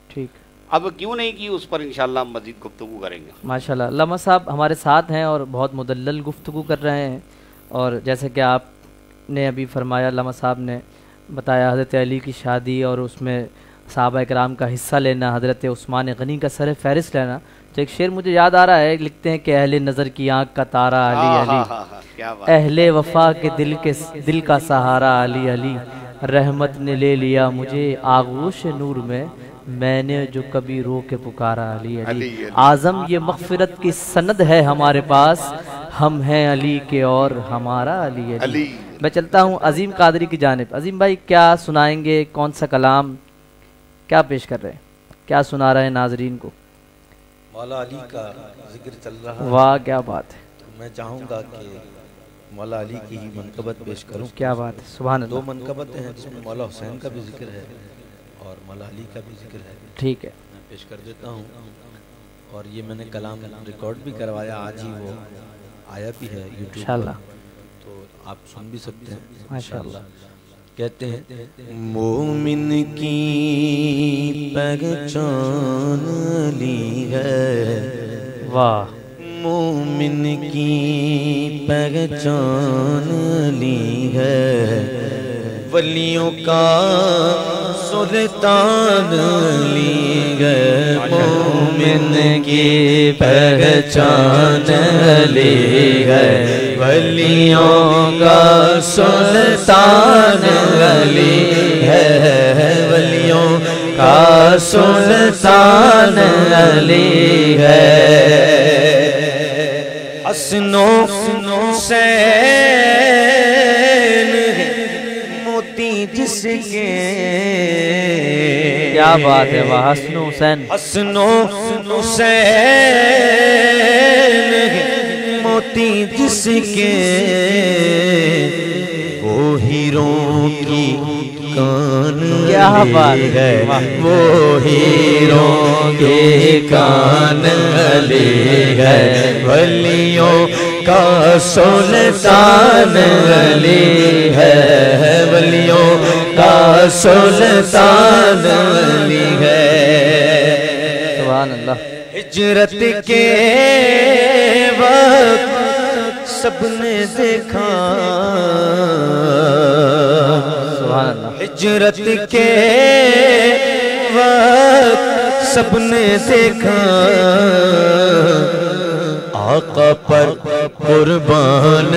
ٹھیک، اب کیوں نہیں کی اس پر انشاءاللہ ہم مزید گفتگو کریں گے۔ ماشاءاللہ، علامہ صاحب ہمارے ساتھ ہیں اور بہت مدلل گفتگو کر رہے ہیں، اور جیسے کہ آپ نے ابھی فرمایا، علامہ صاحب نے بتایا حضرت علی کی شادی اور اس میں صحابہ اکرام کا حصہ لینا، حضرت عثمان غنی کا سر فہرست لینا، تو ایک شعر مجھے یاد آ رہا ہے، لکھتے ہیں کہ اہل نظر کی آنکھ کا تارا علی علی، اہل وفا کے دل کا سہارا علی علی، رحمت نے لے لیا مجھے آغوش نور میں نے جو کبھی رو کے پکارا علی علی، اعظم یہ مغفرت کی سند ہے ہمارے پاس، ہم ہیں علی کے اور ہمارا علی علی۔ میں چلتا ہوں عظیم قادری کی جانب۔ عظیم بھائی کیا سنائیں گے، کون سا کلام کیا پیش کر رہے ہیں، کیا سنا رہے ہیں ناظرین کو؟ مولا علی کا ذکر چل رہا ہے۔ واہ کیا بات ہے! میں چاہوں گا کہ مولا علی کی ہی منقبت پیش کروں۔ کیا بات ہے، سبحان اللہ۔ دو منقبتیں ہیں جس میں مولا حسین کا بھی ذکر ہے اور مولا علی کا بھی ذکر ہے۔ ٹھیک ہے، میں پیش کر دیتا ہوں، اور یہ میں نے کلام ریکارڈ بھی کروایا، آج ہی وہ آیا بھی ہے یوٹیوب انشاءاللہ، تو آپ سن بھی سکتے ہیں ماشاءاللہ۔ کہتے ہیں مومن کی پہچان علی ہے، واہ، مومن کی پہچان لی ہے، ولیوں کا سلطان لی ہے، مومن کی پہچان لی ہے، ولیوں کا سلطان لی ہے، ولیوں کا سلطان لی ہے۔ حسن و حسین موتی جس کے، کیا بات ہے، وہ حسن و حسین، حسن و حسین موتی جس کے، وہ ہیروں کی کان کیا بات ہے، وہ ہیروں کی کان لی ہے، ولیوں کا سلطان لی ہے، ولیوں کا سلطان لی ہے۔ سبحان اللہ۔ ہجرت کے وقت سب نے دیکھا، سبحان اللہ۔ ہجرت کے وقت سب نے دیکھا، آقا پر قربان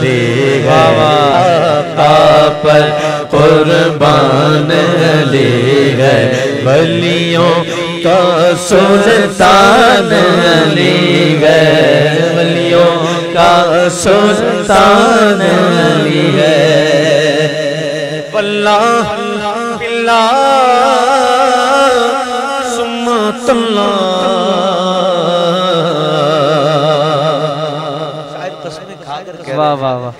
لے گئے، آقا پر قربان لے گئے، ولیوں کا سلطان لی گئے، ولیوں کا سلطان لی گئے۔ واللہ باللہ ثم اللہ، واہ واہ واہ،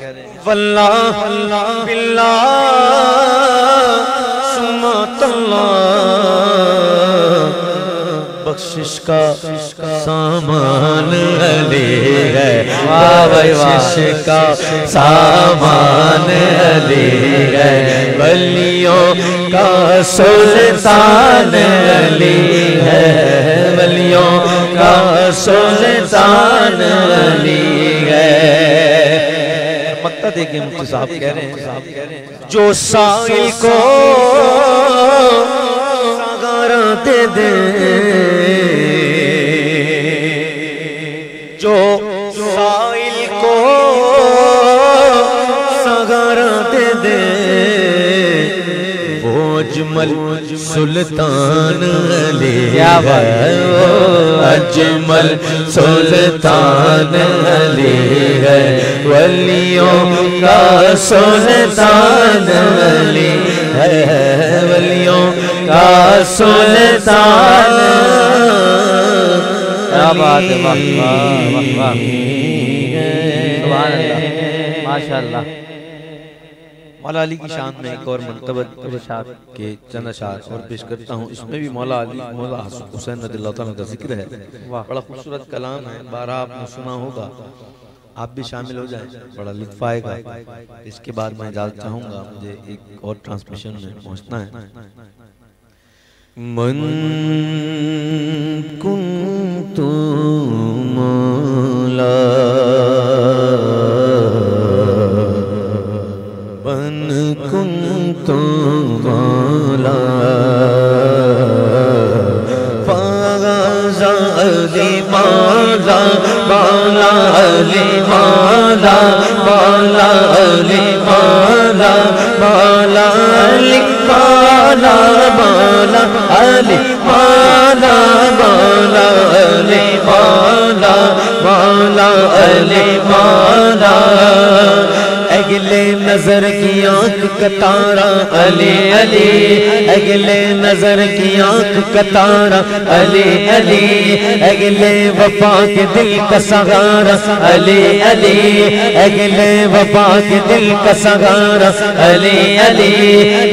واللہ باللہ ثم اللہ، بخشش کا سامان لے گئے، بخشش کا سامان لے گئے، ولیوں کا سلطان لی ہے، ولیوں کا سلطان لی ہے۔ مکہ دیکھیں مفتی صاحب کہہ رہے ہیں، جو سائل کو ساغارہ دے دے، جو سائل کو ساغارہ دے دے، وہ اجمل سلطان لی ہے، وہ اجمل سلطان لی ہے، ولیوں کا سلطان لی ہے، ولیوں کا سلطان۔ کیا بات ہے، واہ واہ واہ، سبحان اللہ، ماشاءاللہ۔ مولا علی کی شان میں ایک اور منقبت کے چند اشعار اور پیش کرتا ہوں، اس میں بھی مولا علی، مولا حسین رضی اللہ تعالیٰ کا ذکر ہے، بڑا خوبصورت کلام ہے، بارہ آپ نے سنا ہوگا، آپ بھی شامل ہو جائیں، بڑا لطف آئے گا۔ اس کے بعد میں اجازت چاہوں گا، مجھے ایک اور ٹرانسمیشن میں پہنچنا ہے۔ من کنت مولا من کنت مولا فاغذ علی مولا مولا علی مولا مولا علی مولا مولا علی مولا مولا علی مولا مولا علی مولا مولا علی مولا، اگلے نظر کی آنکھ کا تارا علی علی، اگلے نظر کی آنکھ کا تارا علی علی، اگلے وفا کے دل کا سہارا علی علی، اگلے وفا کے دل کا سہارا علی علی،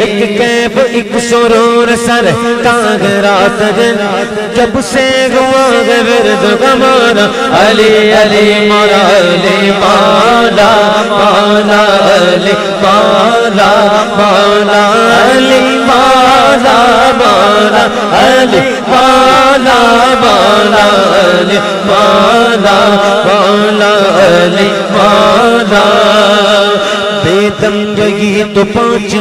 ایک کیف ایک سرور سر تاغ رات دن، جب سے گوا ہے ورد ہمارا علی علی مولا علی مولا مولا علی مولا مولا علی مولا مولا علی مولا مولا علی مولا مولا علی مولا بے دنگی تو پانچ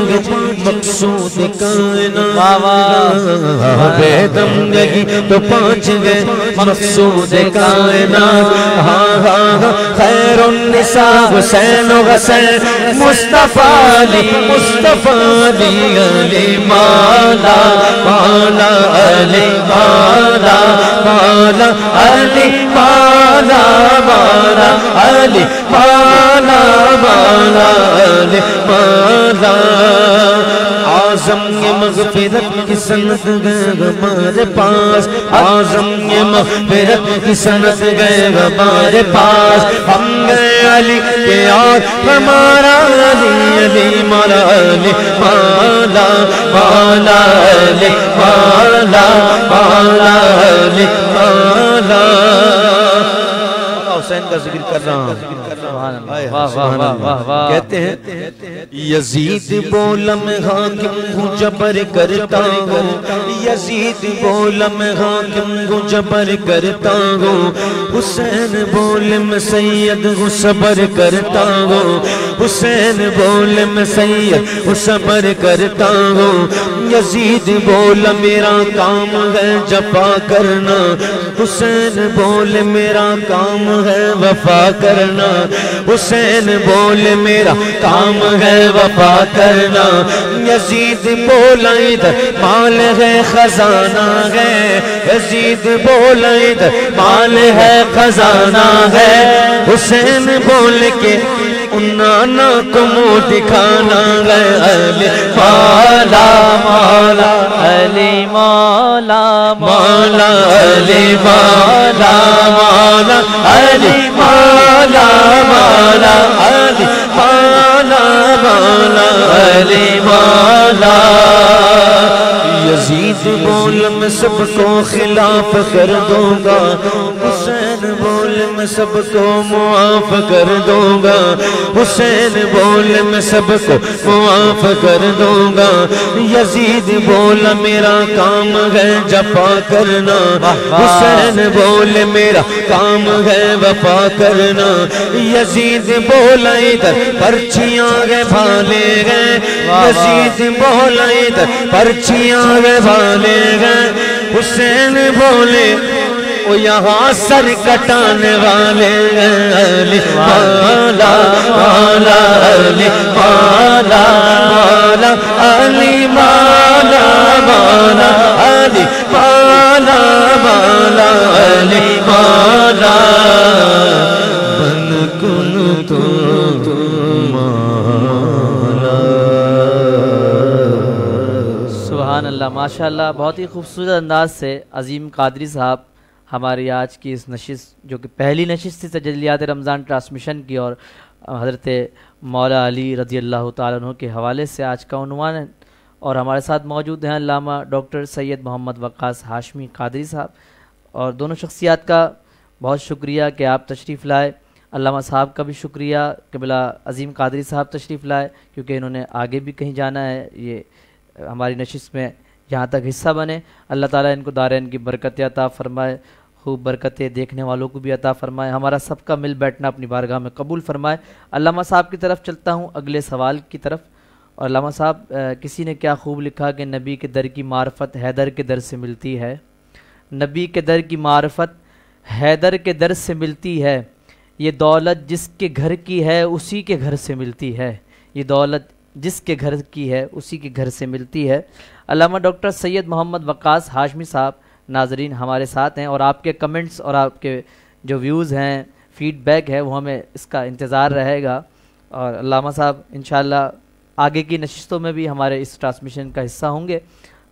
مقصود کائنات بے دنگی تو پانچ گئے مقصود کائنات خیر النساء حسین و حسین مصطفیٰ علی علی مولا مولا علی مولا مولا علی مولا مولا علی مولا مولا علی مولا اعظم یہ مغفرت کی سند گئے ہمارے پاس اعظم یہ مغفرت کی سند گئے ہمارے پاس ہم گئے علی کے اور ہمارا علی علی مولا علی مولا مولا علی مولا مولا علی مولا حسین کا ذکر کر رہا ہوں کہتے ہیں یزید بولا میں حاکم ہوں جبر کرتا ہوں یزید بولا میں حاکم ہوں جبر کرتا ہوں حسین بول میں سید ہوں صبر کرتا ہوں حسین بول میں سید ہوں صبر کرتا ہوں یزید بولا میرا کام ہے جفا کرنا حسین بول میرا کام ہے وفا کرنا حسین بول میرا کام ہے وفا کرنا یزید بولا ادھر مال ہے خزانہ ہے یزید بولا ادھر مال ہے خزانہ ہے حسین بول کے انانا کو منہ دکھانا ہے علی مولا مولا علی مولا مولا علی مولا مولا علی مولا مولا علی مولا مولا علی مولا یزید بول میں سب کو خلاف کر دوں گا حسین بول میں سب کو معاف کر دوں گا حسین بول میں سب کو معاف کر دوں گا یزید بول میرا کام ہے جفا کرنا حسین بول میرا کام ہے وفا کرنا یزید بول ادھر پرچیاں گئے بھالے گئے یزید بول ادھر پرچیاں گئے بھالے گئے حسین بولے وہ یہاں سر کٹانے والے علی مولا مولا علی مولا مولا علی مولا مولا علی مولا مولا علی مولا بن کن تو سبحان اللہ ماشاءاللہ بہت ہی خوبصورت انداز سے عظیم قادری صاحب ہماری آج کی اس نشست جو کہ پہلی نشست تھی تجلیات رمضان ٹرانسمیشن کی اور حضرت مولا علی رضی اللہ تعالیٰ عنہ کے حوالے سے آج کا عنوان ہے اور ہمارے ساتھ موجود ہیں علامہ ڈاکٹر سید محمد وقاص ہاشمی قادری صاحب اور دونوں شخصیات کا بہت شکریہ کہ آپ تشریف لائے علامہ صاحب کا بھی شکریہ کہ بلا عظیم قادری صاحب تشریف لائے کیونکہ انہوں نے آگے بھی کہیں جانا ہے یہ ہماری نشست میں یہاں تک حصہ بنے اللہ تعالیٰ ان کو دارین کی برکتیں عطا فرمائے خوب برکتیں دیکھنے والوں کو بھی عطا فرمائے ہمارا سب کا مل بیٹھنا اپنی بارگاہ میں قبول فرمائے علامہ صاحب کی طرف چلتا ہوں اگلے سوال کی طرف اور علامہ صاحب کسی نے کیا خوب لکھا کہ نبی کے در کی معرفت حیدر کے در سے ملتی ہے نبی کے در کی معرفت حیدر کے در سے ملتی ہے یہ دولت جس کے گھر کی ہے اسی کے گھر سے ملتی ہے یہ دولت جس کے گھر کی ہے اسی کے گھر سے ملتی ہے علامہ ڈاکٹر سید محمد وقاص ہاشمی صاحب ناظرین ہمارے ساتھ ہیں اور آپ کے کمنٹس اور آپ کے جو ویوز ہیں فیڈ بیک ہے وہ ہمیں اس کا انتظار رہے گا اور علامہ صاحب انشاءاللہ آگے کی نشستوں میں بھی ہمارے اس ٹرانسمیشن کا حصہ ہوں گے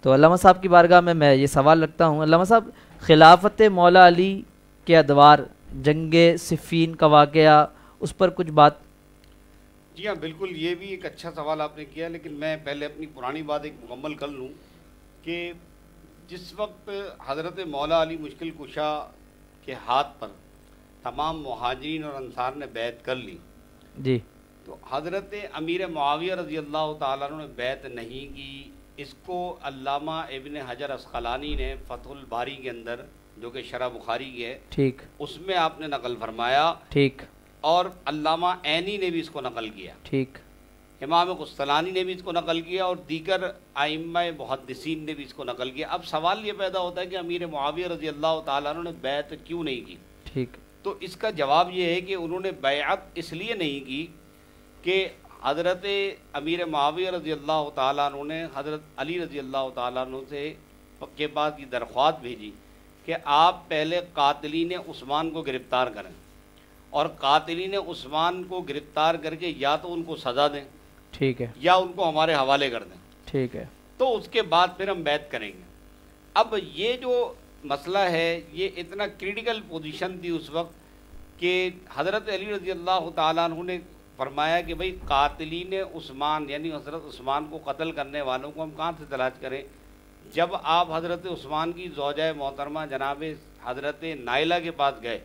تو علامہ صاحب کی بارگاہ میں یہ سوال رکھتا ہوں علامہ صاحب خلافت مولا علی کے ادوار جنگ صفین کا واقعہ اس پر کچھ بات جی ہاں بالکل یہ بھی ایک اچھا سوال آپ نے کیا لیکن میں پہلے اپنی پرانی بات ایک مکمل کر لوں کہ جس وقت حضرت مولا علی مشکل کشا کے ہاتھ پر تمام مہاجرین اور انصار نے بیعت کر لی جی تو حضرت امیر معاویہ رضی اللہ تعالیٰ عنہ نے بیعت نہیں کی اس کو علامہ ابن حجر عسقلانی نے فتح الباری کے اندر جو کہ شرح بخاری کی ہے، ٹھیک، اس میں آپ نے نقل فرمایا، ٹھیک، اور علامہ عینی نے بھی اس کو نقل کیا، ٹھیک، امام قسطلانی نے بھی اس کو نقل کیا، اور دیگر ائمہ محدثین نے بھی اس کو نقل کیا۔ اب سوال یہ پیدا ہوتا ہے کہ امیر معاویہ رضی اللہ تعالیٰ عنہ نے بیعت کیوں نہیں کی؟ ٹھیک، تو اس کا جواب یہ ہے کہ انہوں نے بیعت اس لیے نہیں کی کہ حضرت امیر معاویہ رضی اللہ تعالیٰ عنہ نے حضرت علی رضی اللہ تعالیٰ عنہ سے کے بعد یہ درخواست بھیجی کہ آپ پہلے قاتلین عثمان کو گرفتار کریں، اور قاتلین عثمان کو گرفتار کر کے یا تو ان کو سزا دیں، ٹھیک ہے، یا ان کو ہمارے حوالے کر دیں، ٹھیک ہے، تو اس کے بعد پھر ہم بیعت کریں گے۔ اب یہ جو مسئلہ ہے یہ اتنا کریٹیکل پوزیشن تھی اس وقت کہ حضرت علی رضی اللہ تعالیٰ عنہ نے فرمایا کہ بھئی قاتلین عثمان یعنی حضرت عثمان کو قتل کرنے والوں کو ہم کہاں سے تلاش کریں؟ جب آپ حضرت عثمان کی زوجہ محترمہ جناب حضرت نائلہ کے پاس گئے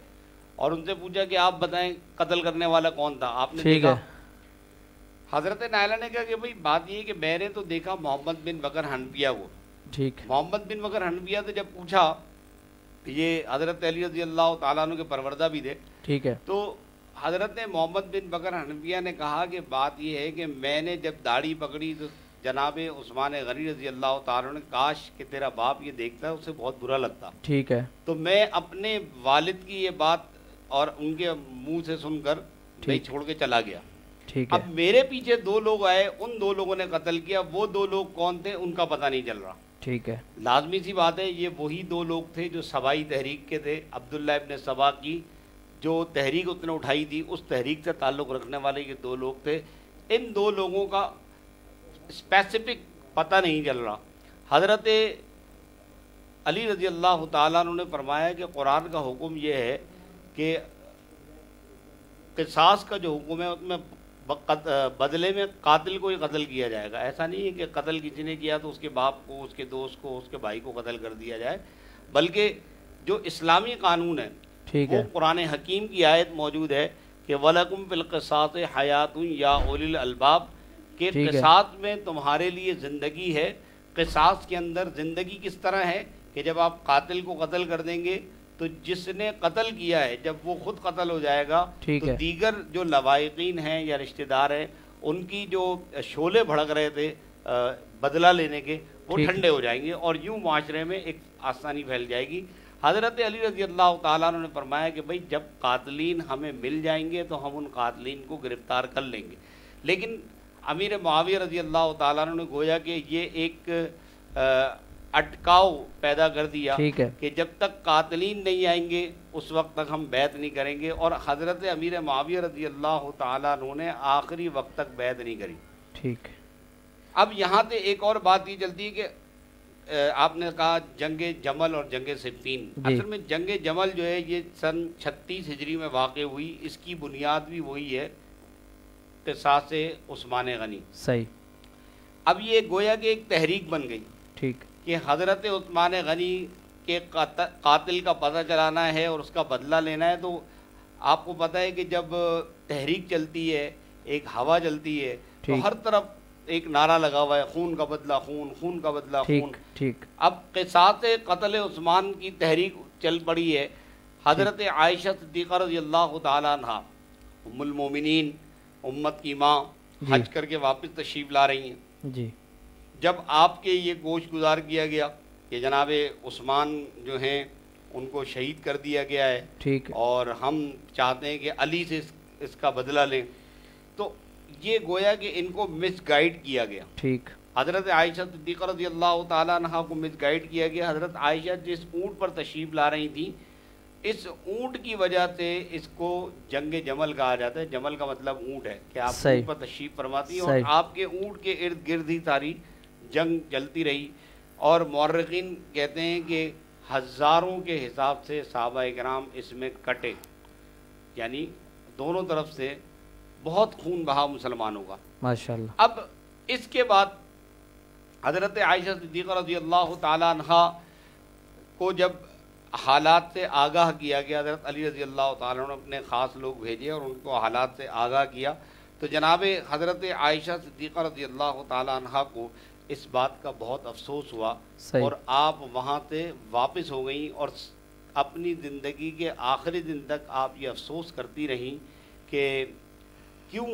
اور ان سے پوچھا کہ آپ بتائیں قتل کرنے والا کون تھا، آپ نے ٹھیک دیکھا، ہے، حضرت نائلہ نے کہا کہ بھئی بات یہ ہے کہ میں نے تو دیکھا محمد بن بکر حنفیہ کو۔ ٹھیک، محمد بن بکر حنفیہ سے جب پوچھا، یہ حضرت علی رضی اللہ تعالیٰ عنہ کے پروردہ بھی تھے، ٹھیک ہے، تو حضرت محمد بن بکر حنفیہ نے کہا کہ بات یہ ہے کہ میں نے جب داڑھی پکڑی تو جناب عثمان غنی رضی اللہ تعالیٰ نے کاش کہ تیرا باپ یہ دیکھتا ہے، اسے بہت برا لگتا، ٹھیک ہے، تو میں اپنے والد کی یہ بات اور ان کے منہ سے سن کر نہیں چھوڑ کے چلا گیا۔ ٹھیک ہے، اب میرے پیچھے دو لوگ آئے، ان دو لوگوں نے قتل کیا، وہ دو لوگ کون تھے ان کا پتہ نہیں چل رہا۔ ٹھیک ہے، لازمی سی بات ہے یہ وہی دو لوگ تھے جو سبائی تحریک کے تھے، عبداللہ ابن سبا کی جو تحریک اس نے اٹھائی تھی، اس تحریک سے تعلق رکھنے والے یہ دو لوگ تھے۔ ان دو لوگوں کا اسپیسیفک پتہ نہیں چل رہا۔ حضرت علی رضی اللہ تعالیٰ عنہ نے فرمایا کہ قرآن کا حکم یہ ہے کہ قصاص کا جو حکم ہے اس میں بدلے میں قاتل کو ہی قتل کیا جائے گا۔ ایسا نہیں ہے کہ قتل کسی نے کیا تو اس کے باپ کو، اس کے دوست کو، اس کے بھائی کو قتل کر دیا جائے، بلکہ جو اسلامی قانون ہے ٹھیک وہ ہے، قرآن حکیم کی آیت موجود ہے کہ وَلَكُمْ فِي الْقِصَاصِ حَيَاةٌ يَا أُولِي الْأَلْبَابِ، کہ ٹھیک ہے، قصاص میں تمہارے لیے زندگی ہے۔ قصاص کے اندر زندگی کس طرح ہے کہ جب آپ قاتل کو قتل کر دیں گے تو جس نے قتل کیا ہے جب وہ خود قتل ہو جائے گا ٹھیک تو ہے، دیگر جو لواحقین ہیں یا رشتہ دار ہیں ان کی جو شعلے بھڑک رہے تھے بدلہ لینے کے، وہ ٹھیک ہے، ٹھنڈے ہو جائیں گے اور یوں معاشرے میں ایک آسانی پھیل جائے گی۔ حضرت علی رضی اللہ تعالیٰ عنہ نے فرمایا کہ بھئی جب قاتلین ہمیں مل جائیں گے تو ہم ان قاتلین کو گرفتار کر لیں گے، لیکن امیر معاویہ رضی اللہ تعالیٰ عنہ نے گویا کہ یہ ایک اٹکاؤ پیدا کر دیا ٹھیک ہے، کہ جب تک قاتلین نہیں آئیں گے اس وقت تک ہم بیعت نہیں کریں گے، اور حضرت امیر معاویہ رضی اللہ تعالیٰ عنہ نے آخری وقت تک بیعت نہیں کری۔ ٹھیک، اب یہاں سے ایک اور بات یہ چلتی ہے کہ آپ نے کہا جنگ جمل اور جنگ صفین، جی، اصل میں جنگ جمل جو ہے یہ سن 36 ہجری میں واقع ہوئی، اس کی بنیاد بھی وہی ہے قصاص عثمان غنی۔ صحیح، اب یہ گویا کہ ایک تحریک بن گئی ٹھیک، کہ حضرت عثمان غنی کے قاتل کا پتہ چلانا ہے اور اس کا بدلہ لینا ہے۔ تو آپ کو پتہ ہے کہ جب تحریک چلتی ہے، ایک ہوا چلتی ہے، تو ٹھیک، ہر طرف ایک نعرہ لگا ہوا ہے خون کا بدلہ خون، خون کا بدلہ خون۔ ٹھیک، ٹھیک، اب قصاص قتل عثمان کی تحریک چل پڑی ہے۔ حضرت عائشہ صدیقہ رضی اللہ تعالیٰ عنہ ام المومنین، امت کی ماں، جی، حج کر کے واپس تشریف لا رہی ہیں۔ جی، جب آپ کے یہ گوش گزار کیا گیا کہ جناب عثمان جو ہیں ان کو شہید کر دیا گیا ہے ٹھیک، اور ہم چاہتے ہیں کہ علی سے اس کا بدلہ لیں، تو یہ گویا کہ ان کو مس گائیڈ کیا گیا۔ ٹھیک، حضرت عائشہ صدیقہ رضی اللہ تعالیٰ عنہ کو مس گائیڈ کیا گیا۔ حضرت عائشہ جس اونٹ پر تشریف لا رہی تھیں، اس اونٹ کی وجہ سے اس کو جنگ جمل کہا جاتا ہے۔ جمل کا مطلب اونٹ ہے کہ آپ صحیح، اونٹ پر تشریف فرماتی ہیں، اور صحیح، آپ کے اونٹ کے ارد گرد ہی ساری جنگ چلتی رہی، اور مورخین کہتے ہیں کہ ہزاروں کے حساب سے صحابہ کرام اس میں کٹے، یعنی دونوں طرف سے بہت خون بہا مسلمانوں کا۔ ماشاءاللہ، اب اس کے بعد حضرت عائشہ صدیقہ رضی اللہ تعالیٰ عنہ کو جب حالات سے آگاہ کیا گیا، حضرت علی رضی اللہ تعالیٰ عنہ اپنے خاص لوگ بھیجے اور ان کو حالات سے آگاہ کیا، تو جناب حضرت عائشہ صدیقہ رضی اللہ تعالیٰ عنہ کو اس بات کا بہت افسوس ہوا، صحیح، اور آپ وہاں سے واپس ہو گئیں اور اپنی زندگی کے آخری دن تک آپ یہ افسوس کرتی رہیں کہ کیوں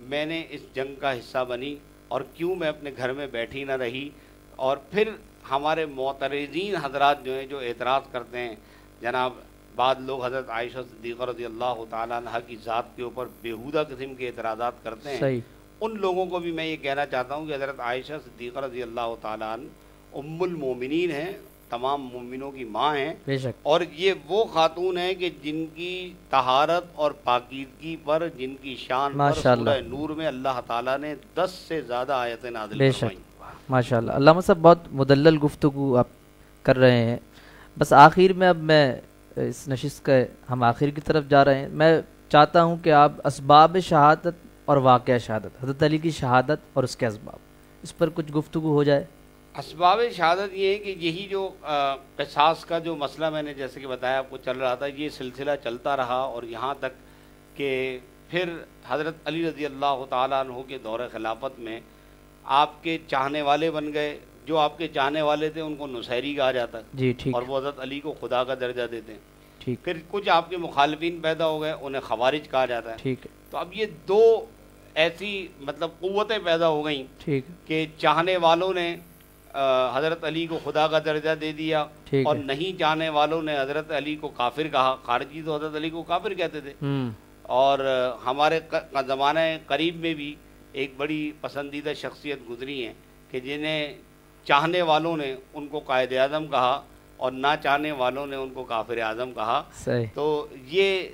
میں نے اس جنگ کا حصہ بنی اور کیوں میں اپنے گھر میں بیٹھی نہ رہی. اور پھر ہمارے معترضین حضرات جو ہیں جو اعتراض کرتے ہیں، جناب بعض لوگ حضرت عائشہ صدیقہ رضی اللہ تعالیٰ عنہ کی ذات کے اوپر بیہودہ قسم کے اعتراضات کرتے ہیں، صحیح. ان لوگوں کو بھی میں یہ کہنا چاہتا ہوں کہ حضرت عائشہ صدیقہ رضی اللہ تعالیٰ عنہ ام المومنین ہیں، تمام مومنوں کی ماں ہیں، بے شک. اور یہ وہ خاتون ہیں کہ جن کی طہارت اور پاکیزگی پر، جن کی شان پر ماشاءاللہ سورہ نور میں اللہ تعالیٰ نے 10 سے زیادہ آیتیں نازل بے فرمائیں. شک. ماشاءاللہ. علامہ صاحب بہت مدلل گفتگو آپ کر رہے ہیں. بس آخر میں اب میں اس نشست کا ہم آخر کی طرف جا رہے ہیں. میں چاہتا ہوں کہ آپ اسباب شہادت اور واقعہ شہادت، حضرت علی کی شہادت اور اس کے اسباب، اس پر کچھ گفتگو ہو جائے. اسباب شہادت یہ ہے کہ یہی جو قصاص کا جو مسئلہ میں نے جیسے کہ بتایا آپ کو چل رہا تھا، یہ سلسلہ چلتا رہا اور یہاں تک کہ پھر حضرت علی رضی اللہ تعالیٰ عنہ کے دور خلافت میں آپ کے چاہنے والے بن گئے. جو آپ کے چاہنے والے تھے ان کو نصیری کہا جاتا ہے جی ٹھیک. اور وہ حضرت علی کو خدا کا درجہ دیتے ہیں. ٹھیک. پھر کچھ آپ کے مخالفین پیدا ہو گئے، انہیں خوارج کہا جاتا ہے. ٹھیک ہے. تو اب یہ دو ایسی مطلب قوتیں پیدا ہو گئیں ٹھیک کہ چاہنے والوں نے حضرت علی کو خدا کا درجہ دے دیا ٹھیک اور ہے. نہیں چاہنے والوں نے حضرت علی کو کافر کہا. خارجی تو حضرت علی کو کافر کہتے تھے. ہوں. اور ہمارے زمانہ قریب میں بھی ایک بڑی پسندیدہ شخصیت گزری ہیں کہ جنہیں چاہنے والوں نے ان کو قائد اعظم کہا اور نہ چاہنے والوں نے ان کو کافر اعظم کہا. صحیح. تو یہ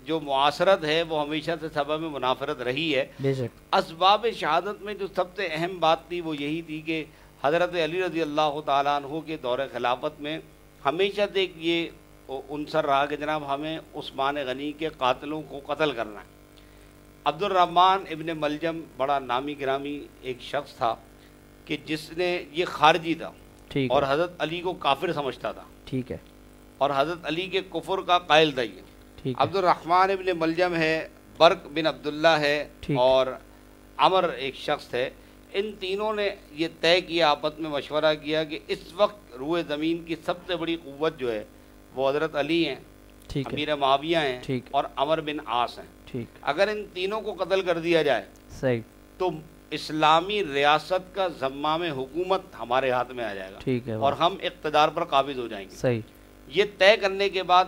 جو معاصرت ہے وہ ہمیشہ سے سبب منافرت رہی ہے. بے شک. اسباب شہادت میں جو سب سے اہم بات تھی وہ یہی تھی کہ حضرت علی رضی اللہ تعالیٰ عنہ کے دور خلافت میں ہمیشہ سے ایک یہ عنصر رہا کہ جناب ہمیں عثمان غنی کے قاتلوں کو قتل کرنا ہے. عبد الرحمن ابن ملجم بڑا نامی گرامی ایک شخص تھا کہ جس نے یہ خارجی تھا ٹھیک اور ہے. حضرت علی کو کافر سمجھتا تھا ٹھیک ہے. اور حضرت علی کے کفر کا قائل تھا. یہ ٹھیک ہے. عبد الرحمن ابن ملجم ہے، برق بن عبداللہ ہے ٹھیک. اور عمر ایک شخص ہے. ان تینوں نے یہ طے کیا، آپس میں مشورہ کیا کہ اس وقت روئے زمین کی سب سے بڑی قوت جو ہے وہ حضرت علی ہیں، ٹھیک ہے. امیر معاویہ ہیں ٹھیک. اور عمر بن عاص ہیں. ٹھیک. اگر ان تینوں کو قتل کر دیا جائے صحیح. تو اسلامی ریاست کا زمام حکومت ہمارے ہاتھ میں آ جائے گا ٹھیک ہے. اور ہم اقتدار پر قابض ہو جائیں گے. صحیح. یہ طے کرنے کے بعد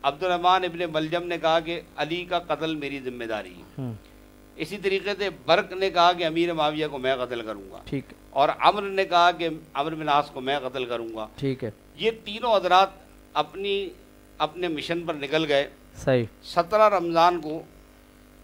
عبد الرحمن ابن ملجم نے کہا کہ علی کا قتل میری ذمہ داری ہے. ہوں. اسی طریقے سے برق نے کہا کہ امیر معاویہ کو میں قتل کروں گا ٹھیک. اور عمر نے کہا کہ عمر بن عاص کو میں قتل کروں گا. ٹھیک ہے. یہ تینوں حضرات اپنے مشن پر نکل گئے. صحیح. 17 رمضان کو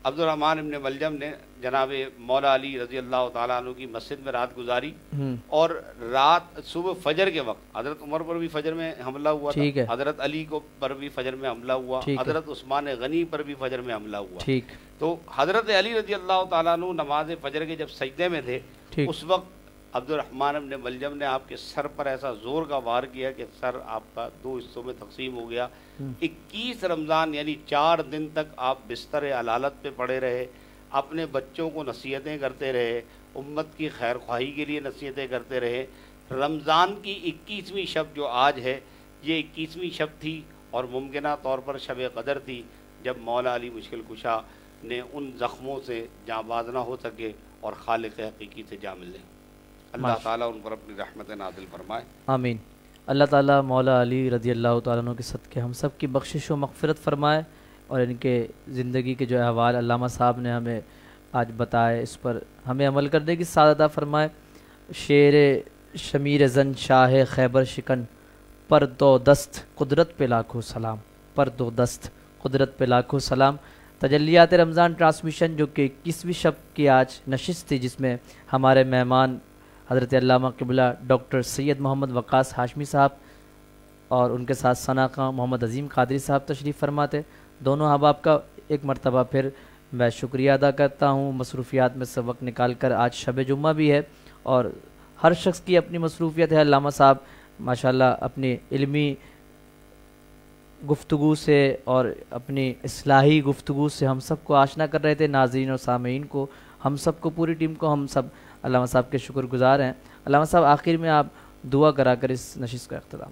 عبد الرحمن ابن ملجم نے جناب مولا علی رضی اللہ تعالیٰ عنہ کی مسجد میں رات گزاری ہوں. اور رات صبح فجر کے وقت حضرت عمر پر بھی فجر میں حملہ ہوا ٹھیک ہے. تھا، حضرت علی کو پر بھی فجر میں حملہ ہوا، ٹھیک ہے. حضرت عثمان غنی پر بھی فجر میں حملہ ہوا. ٹھیک. تو حضرت علی رضی اللہ تعالیٰ عنہ نماز فجر کے جب سجدے میں تھے ٹھیک. اس وقت عبد الرحمن ابن ملجم نے آپ کے سر پر ایسا زور کا وار کیا کہ سر آپ کا 2 حصوں میں تقسیم ہو گیا. 21 رمضان یعنی 4 دن تک آپ بستر علالت پہ پڑے رہے، اپنے بچوں کو نصیحتیں کرتے رہے، امت کی خیر خواہی کے لیے نصیحتیں کرتے رہے. رمضان کی 21ویں شب جو آج ہے یہ 21ویں شب تھی اور ممکنہ طور پر شب قدر تھی جب مولا علی مشکل کشا نے ان زخموں سے جاں باز نہ ہو سکے اور خالق حقیقی سے جا ملے. اللہ تعالیٰ ان پر اپنی رحمت نازل فرمائے. آمین. اللہ تعالیٰ مولا علی رضی اللہ تعالیٰ عنہ کے صدقے ہم سب کی بخشش و مغفرت فرمائے اور ان کے زندگی کے جو احوال علامہ صاحب نے ہمیں آج بتائے اس پر ہمیں عمل کرنے کی سعادت عطا فرمائے. شیر شمیر زن شاہ خیبر شکن پر دو دست قدرت پہ لاکھوں سلام. پر دو دست قدرت پہ لاکھوں سلام. تجلیات رمضان ٹرانسمیشن جو کہ 21ویں شب کی آج نشست تھی جس میں ہمارے مہمان حضرت علامہ قبلہ ڈاکٹر سید محمد وقاص ہاشمی صاحب اور ان کے ساتھ ثنا خاں محمد عظیم قادری صاحب تشریف فرماتے. دونوں احباب کا ایک مرتبہ پھر میں شکریہ ادا کرتا ہوں. مصروفیات میں سے وقت نکال کر آج شب جمعہ بھی ہے اور ہر شخص کی اپنی مصروفیت ہے. علامہ صاحب ماشاءاللہ اپنی علمی گفتگو سے اور اپنی اصلاحی گفتگو سے ہم سب کو آشنا کر رہے تھے، ناظرین اور سامعین کو، ہم سب کو، پوری ٹیم کو، ہم سب علامہ صاحب کے شکر گزار ہیں. علامہ صاحب آخر میں آپ دعا کرا کر اس نشست کا اختتام.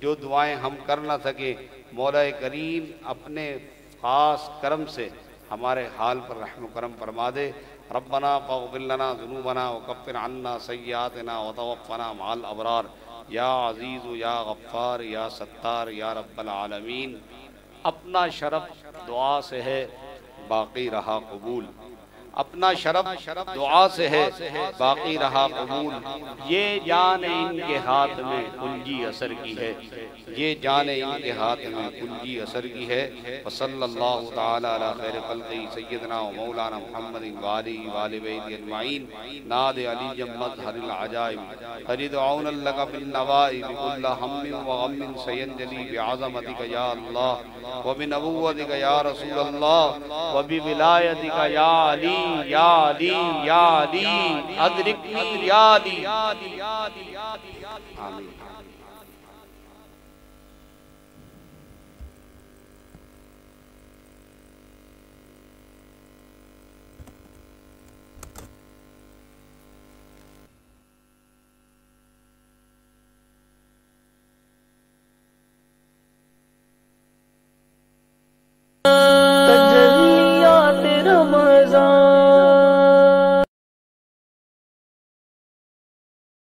جو دعائیں ہم کر نہ سکیں، مولا کریم اپنے خاص کرم سے ہمارے حال پر رحم و کرم فرما دے۔ ربنا فاغفر لنا ذنوبنا وکفر عنا سیئاتنا وتوفنا مع الابرار، یا عزیز یا غفار یا ستار یا رب العالمین۔ اپنا شرف دعا سے ہے، باقی رہا قبول۔ اپنا شرف دعا سے ہے، باقی رہا قبول۔ یہ جان ان کے ہاتھ میں کنجی اثر کی ہے، یہ جان ان کے ہاتھ میں کنجی اثر کی ہے۔ وصلی اللہ تعالی علی خیر خلقہ سیدنا و مولانا محمد وآلہ وآل بیتہ اجمعین۔ ناد علی مظہر العجائب فردعون لک بالنوائب کل ہم وغم سینجلی بعظمتک یا اللہ وبنبوتک یا رسول اللہ وبولایتک یا علی یا علی یا علی ادرکنی یا علی۔ آمین۔ آ